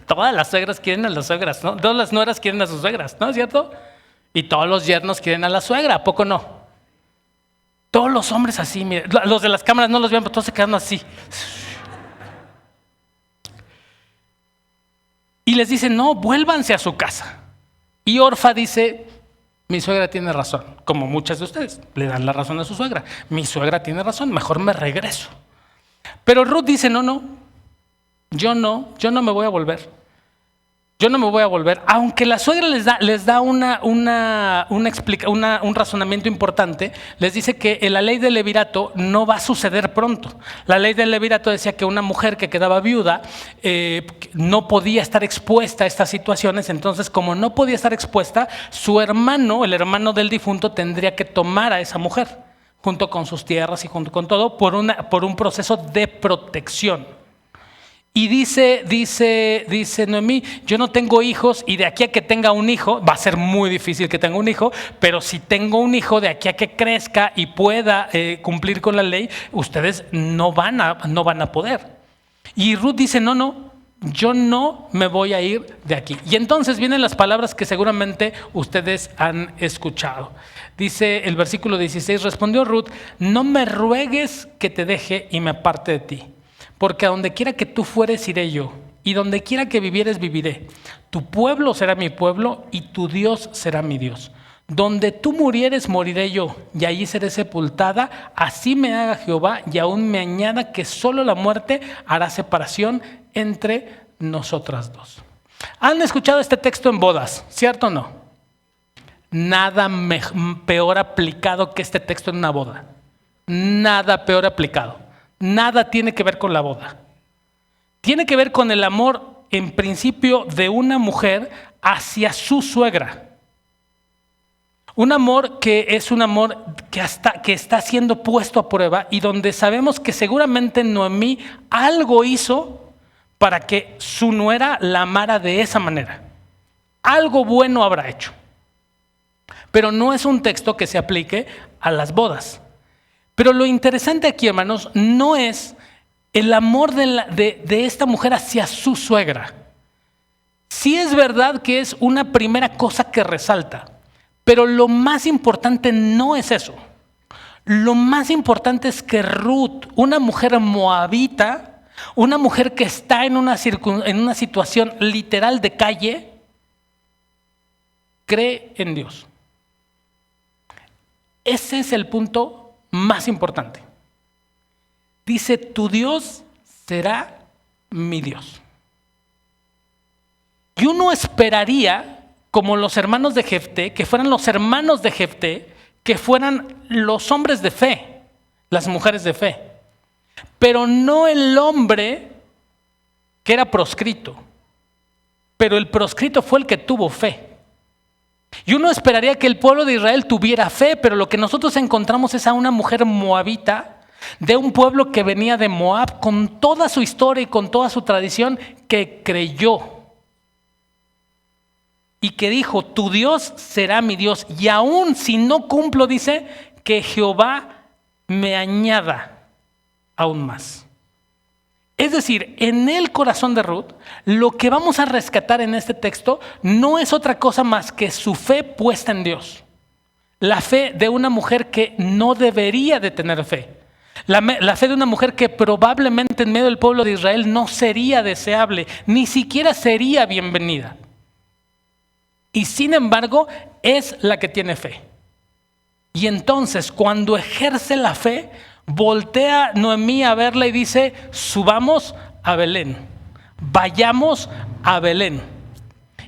Todas las suegras quieren a las suegras, ¿no? Todas las nueras quieren a sus suegras, ¿no es cierto? Y todos los yernos quieren a la suegra, ¿a poco no? Todos los hombres así, miren, los de las cámaras no los ven, pero todos se quedan así. Y les dicen, no, vuélvanse a su casa. Y Orfa dice, mi suegra tiene razón, como muchas de ustedes le dan la razón a su suegra. Mi suegra tiene razón, mejor me regreso. Pero Ruth dice, no, yo no me voy a volver. Yo no me voy a volver, aunque la suegra les da un razonamiento importante. Les dice que en la ley del levirato no va a suceder pronto. La ley del levirato decía que una mujer que quedaba viuda no podía estar expuesta a estas situaciones. Entonces, como no podía estar expuesta, su hermano, el hermano del difunto, tendría que tomar a esa mujer, junto con sus tierras y junto con todo, por un proceso de protección. Y dice Noemí, yo no tengo hijos y de aquí a que tenga un hijo, va a ser muy difícil que tenga un hijo, pero si tengo un hijo de aquí a que crezca y pueda cumplir con la ley, ustedes no van a poder. Y Ruth dice, no, yo no me voy a ir de aquí. Y entonces vienen las palabras que seguramente ustedes han escuchado. Dice el versículo 16, respondió Ruth, no me ruegues que te deje y me aparte de ti. Porque a donde quiera que tú fueres iré yo, y donde quiera que vivieres viviré. Tu pueblo será mi pueblo, y tu Dios será mi Dios. Donde tú murieres moriré yo, y allí seré sepultada. Así me haga Jehová, y aún me añada que solo la muerte hará separación entre nosotras dos. ¿Han escuchado este texto en bodas? ¿Cierto o no? Nada peor aplicado que este texto en una boda. Nada peor aplicado. Nada tiene que ver con la boda. Tiene que ver con el amor, en principio, de una mujer hacia su suegra. Un amor que es un amor que está siendo puesto a prueba y donde sabemos que seguramente Noemí algo hizo para que su nuera la amara de esa manera. Algo bueno habrá hecho. Pero no es un texto que se aplique a las bodas. Pero lo interesante aquí, hermanos, no es el amor de esta mujer hacia su suegra. Sí es verdad que es una primera cosa que resalta, pero lo más importante no es eso. Lo más importante es que Ruth, una mujer moabita, una mujer que está en una situación literal de calle, cree en Dios. Ese es el punto más importante. Dice, tu Dios será mi Dios. Y uno esperaría, como los hermanos de Jefté, que fueran los hermanos de Jefté, que fueran los hombres de fe, las mujeres de fe, pero no el hombre que era proscrito, pero el proscrito fue el que tuvo fe. Y uno esperaría que el pueblo de Israel tuviera fe, pero lo que nosotros encontramos es a una mujer moabita de un pueblo que venía de Moab con toda su historia y con toda su tradición, que creyó y que dijo, tu Dios será mi Dios, y aún si no cumplo, dice, que Jehová me añada aún más. Es decir, en el corazón de Ruth, lo que vamos a rescatar en este texto no es otra cosa más que su fe puesta en Dios. La fe de una mujer que no debería de tener fe. La fe de una mujer que probablemente en medio del pueblo de Israel no sería deseable, ni siquiera sería bienvenida. Y sin embargo, es la que tiene fe. Y entonces, cuando ejerce la fe, voltea Noemí a verla y dice, subamos a Belén, vayamos a Belén.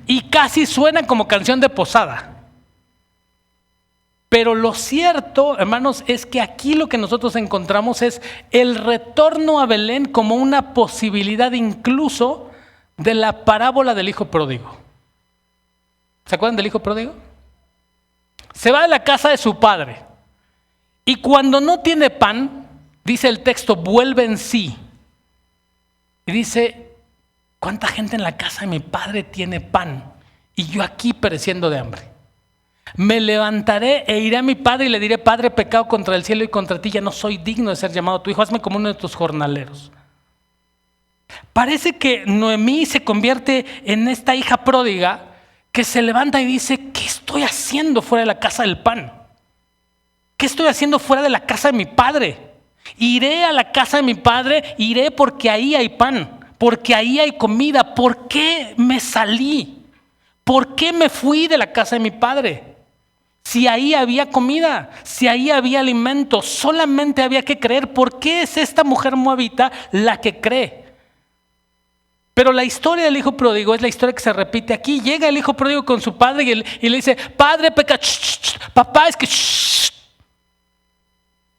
Y casi suena como canción de posada. Pero lo cierto, hermanos, es que aquí lo que nosotros encontramos es el retorno a Belén como una posibilidad incluso de la parábola del hijo pródigo. ¿Se acuerdan del hijo pródigo? Se va de la casa de su padre y cuando no tiene pan, dice el texto, vuelve en sí. Y dice, ¿cuánta gente en la casa de mi padre tiene pan? Y yo aquí pereciendo de hambre. Me levantaré e iré a mi padre y le diré, Padre, he pecado contra el cielo y contra ti, ya no soy digno de ser llamado tu hijo, hazme como uno de tus jornaleros. Parece que Noemí se convierte en esta hija pródiga que se levanta y dice, ¿qué estoy haciendo fuera de la casa del pan? ¿Qué estoy haciendo fuera de la casa de mi padre? Iré a la casa de mi padre, iré porque ahí hay pan, porque ahí hay comida. ¿Por qué me salí? ¿Por qué me fui de la casa de mi padre? Si ahí había comida, si ahí había alimento, solamente había que creer. ¿Por qué es esta mujer moabita la que cree? Pero la historia del hijo pródigo es la historia que se repite aquí. Llega el hijo pródigo con su padre y le dice, Padre, peca, papá, es que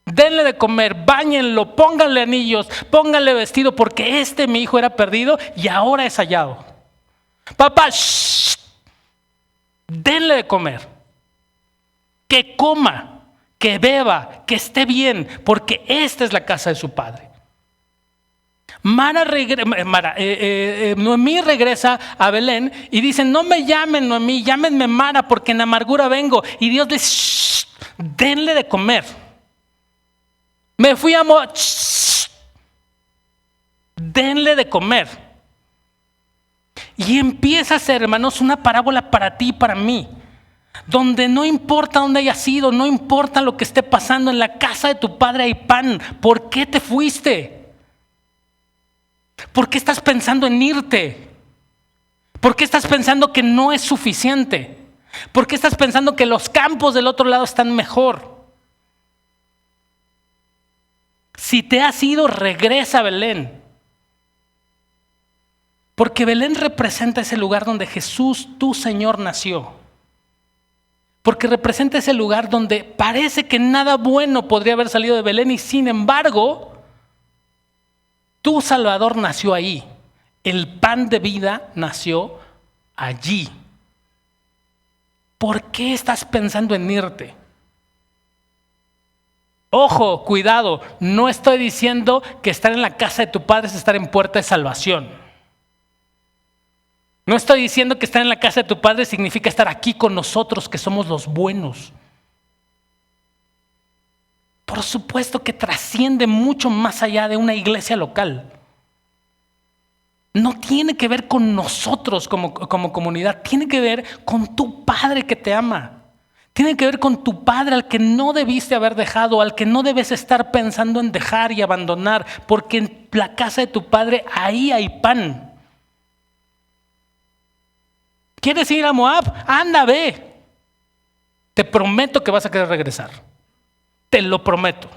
denle de comer, báñenlo, pónganle anillos, pónganle vestido, porque mi hijo era perdido y ahora es hallado. Papá, denle de comer, que coma, que beba, que esté bien, porque esta es la casa de su padre. Noemí regresa a Belén y dice, no me llamen Noemí, llámenme Mara, porque en amargura vengo. Y Dios le dice, denle de comer. Me fui a Moab, denle de comer. Y empieza a ser, hermanos, una parábola para ti y para mí, donde no importa dónde hayas ido, no importa lo que esté pasando, en la casa de tu padre hay pan. ¿Por qué te fuiste? ¿Por qué estás pensando en irte? ¿Por qué estás pensando que no es suficiente? ¿Por qué estás pensando que los campos del otro lado están mejor? Si te has ido, regresa a Belén. Porque Belén representa ese lugar donde Jesús, tu Señor, nació. Porque representa ese lugar donde parece que nada bueno podría haber salido de Belén y sin embargo, tu Salvador nació ahí. El pan de vida nació allí. ¿Por qué estás pensando en irte? Ojo, cuidado, no estoy diciendo que estar en la casa de tu padre es estar en puerta de salvación. No estoy diciendo que estar en la casa de tu padre significa estar aquí con nosotros, que somos los buenos. Por supuesto que trasciende mucho más allá de una iglesia local. No tiene que ver con nosotros como comunidad, tiene que ver con tu Padre que te ama. Tiene que ver con tu Padre al que no debiste haber dejado, al que no debes estar pensando en dejar y abandonar, porque en la casa de tu Padre ahí hay pan. ¿Quieres ir a Moab? Anda, ve. Te prometo que vas a querer regresar. Te lo prometo.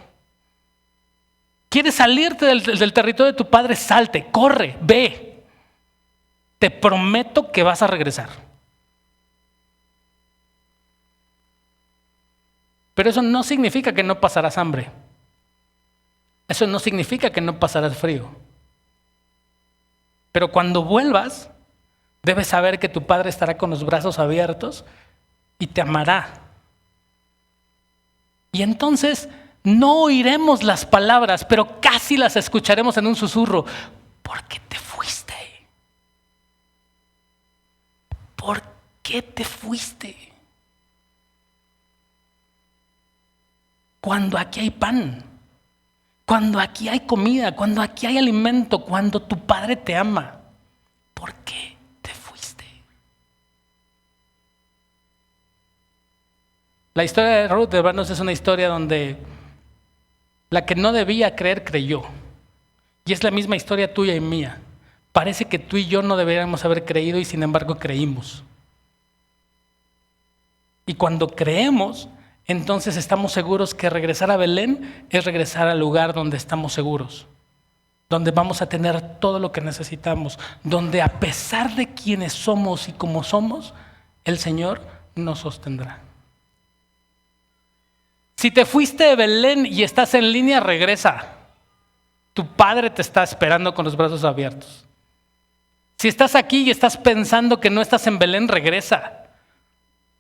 ¿Quieres salirte del territorio de tu padre? Salte, corre, ve. Te prometo que vas a regresar. Pero eso no significa que no pasarás hambre. Eso no significa que no pasarás frío. Pero cuando vuelvas, debes saber que tu padre estará con los brazos abiertos y te amará. Y entonces no oiremos las palabras, pero casi las escucharemos en un susurro. ¿Por qué te fuiste? ¿Por qué te fuiste? Cuando aquí hay pan, cuando aquí hay comida, cuando aquí hay alimento, cuando tu padre te ama, ¿por qué te fuiste? La historia de Ruth, hermanos, es una historia donde la que no debía creer, creyó. Y es la misma historia tuya y mía. Parece que tú y yo no deberíamos haber creído y sin embargo creímos. Y cuando creemos, entonces estamos seguros que regresar a Belén es regresar al lugar donde estamos seguros, donde vamos a tener todo lo que necesitamos, donde a pesar de quienes somos y como somos, el Señor nos sostendrá. Si te fuiste de Belén y estás en línea, regresa. Tu Padre te está esperando con los brazos abiertos. Si estás aquí y estás pensando que no estás en Belén, regresa.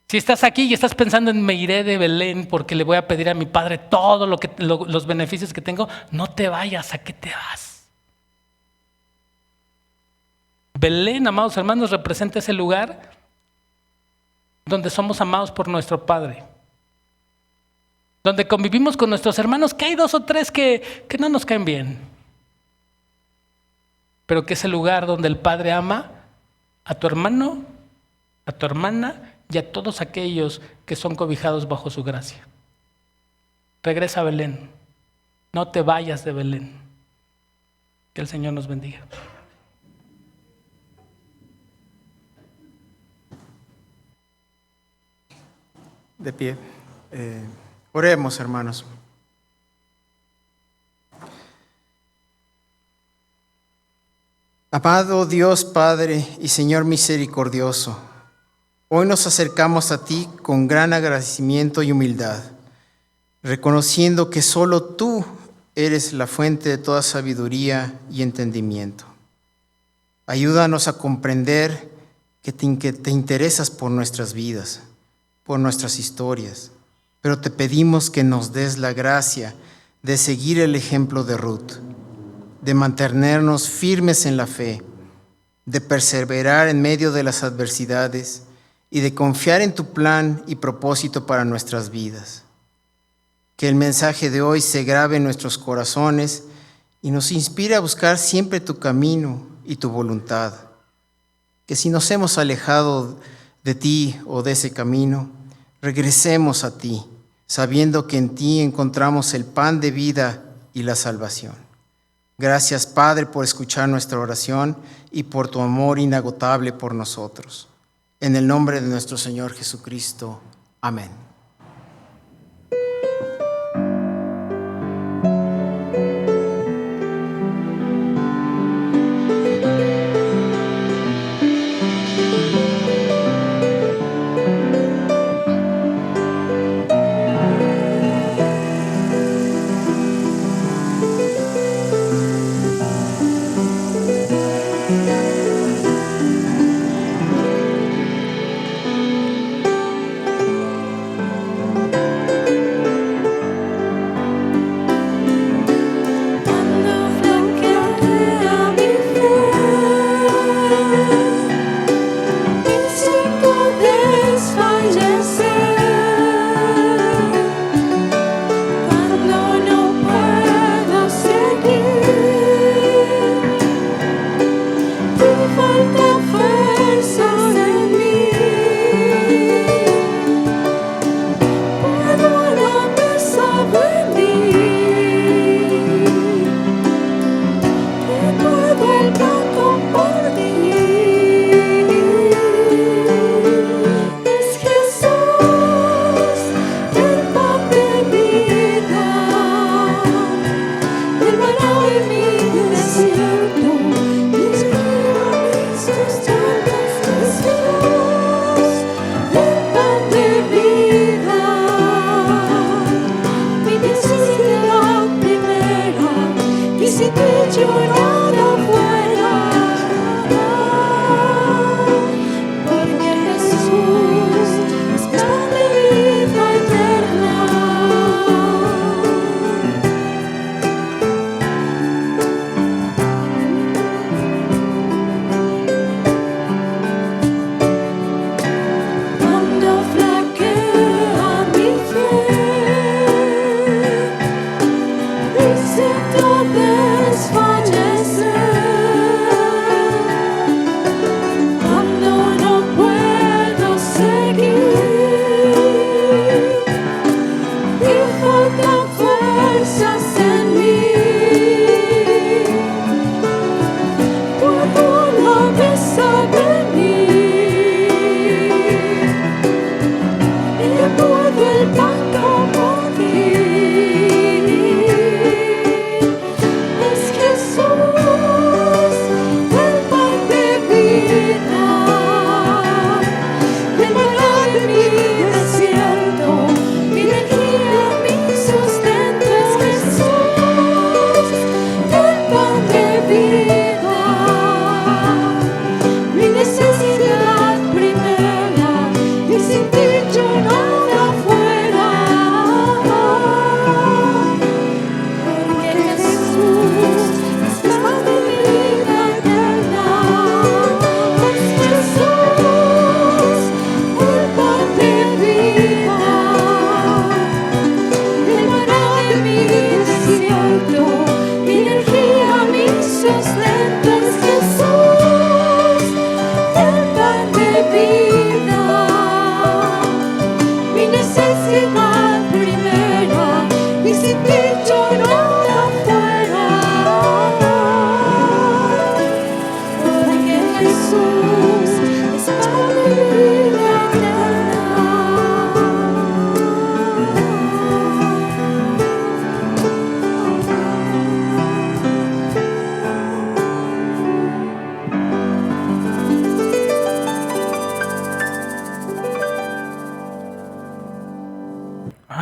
Si estás aquí y estás pensando en me iré de Belén porque le voy a pedir a mi Padre todo los beneficios que tengo, no te vayas. ¿A qué te vas? Belén, amados hermanos, representa ese lugar donde somos amados por nuestro Padre, donde convivimos con nuestros hermanos, que hay 2 o 3 que no nos caen bien, pero que es el lugar donde el Padre ama a tu hermano, a tu hermana y a todos aquellos que son cobijados bajo su gracia. Regresa a Belén, no te vayas de Belén. Que el Señor nos bendiga. De pie. Oremos, hermanos. Amado Dios Padre y Señor misericordioso, hoy nos acercamos a ti con gran agradecimiento y humildad, reconociendo que solo tú eres la fuente de toda sabiduría y entendimiento. Ayúdanos a comprender que te interesas por nuestras vidas, por nuestras historias, pero te pedimos que nos des la gracia de seguir el ejemplo de Ruth, de mantenernos firmes en la fe, de perseverar en medio de las adversidades y de confiar en tu plan y propósito para nuestras vidas. Que el mensaje de hoy se grabe en nuestros corazones y nos inspire a buscar siempre tu camino y tu voluntad. Que si nos hemos alejado de ti o de ese camino, regresemos a ti, sabiendo que en ti encontramos el pan de vida y la salvación. Gracias, Padre, por escuchar nuestra oración y por tu amor inagotable por nosotros. En el nombre de nuestro Señor Jesucristo. Amén.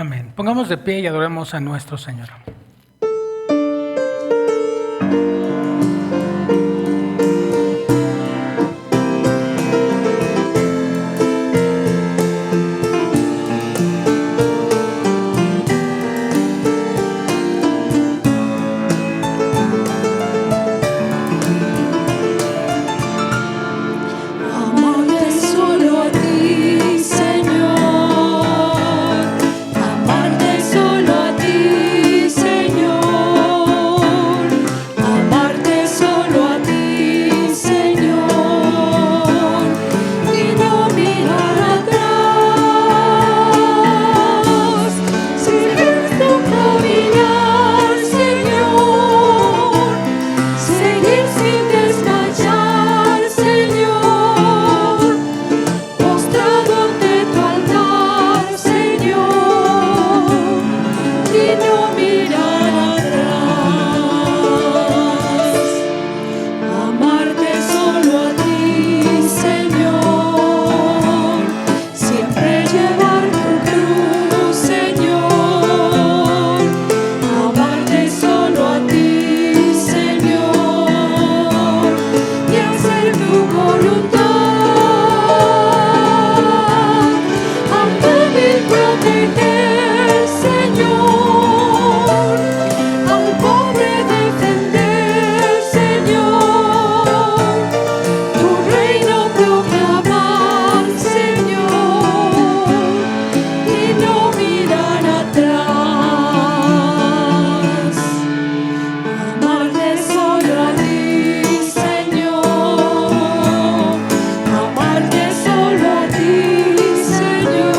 Amén. Pongamos de pie y adoremos a nuestro Señor. Amarte solo a ti, Señor. Amarte solo a ti, Señor. Amarte solo a ti, Señor. Y no mirar atrás. Seguir tu caminar, Señor. Seguir sin desmayar, Señor, postrado ante tu altar, Señor, y no mirar atrás. Amarte solo a ti, Señor, siempre llevar tu cruz, Señor. Amarte solo a ti, Señor, y hacer tu voluntad. Al débil proteger, Señor, al pobre defender, Señor, tu reino proclamar, Señor, y no mirar atrás. Amarte solo a ti, Señor. Amarte solo a ti, Señor.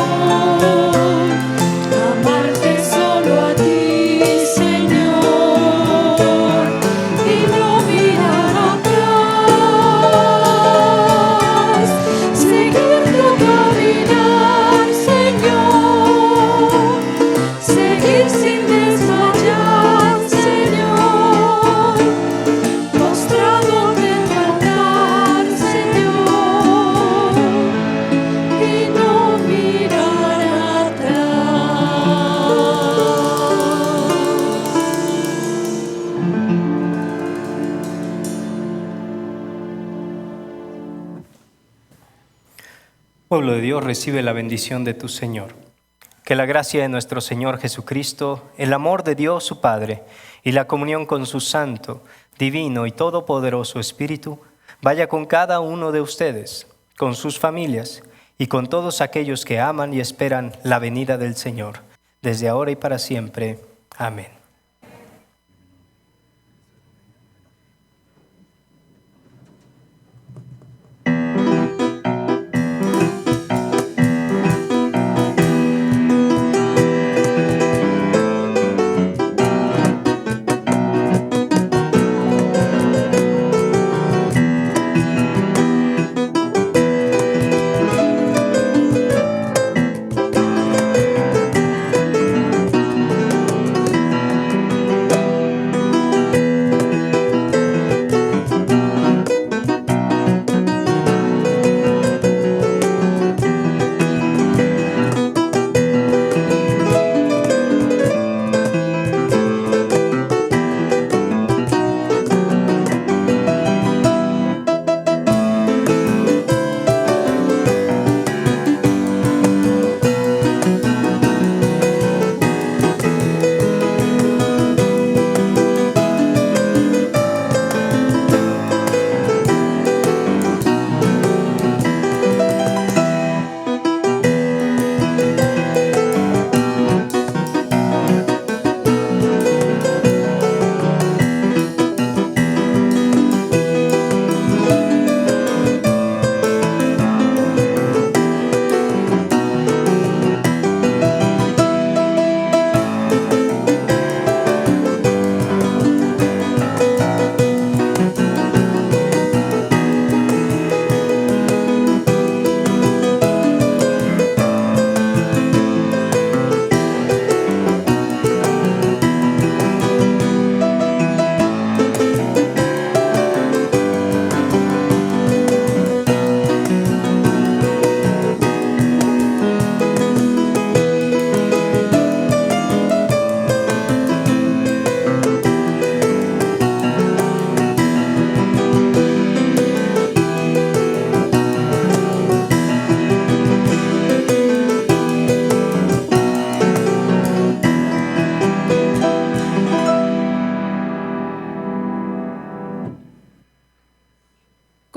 Amarte solo a ti, Señor. Y no mirar atrás. Seguir tu caminar, Señor. Seguir sin desmayar, Señor, postrado ante tu altar, Señor, y no mirar atrás. Pueblo de Dios, recibe la bendición de tu Señor. Que la gracia de nuestro Señor Jesucristo, el amor de Dios su Padre y la comunión con su Santo, Divino y Todopoderoso Espíritu vaya con cada uno de ustedes, con sus familias y con todos aquellos que aman y esperan la venida del Señor, desde ahora y para siempre. Amén.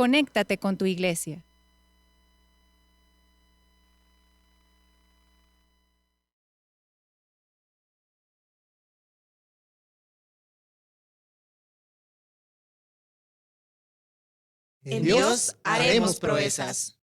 conéctate con tu iglesia. En Dios haremos proezas.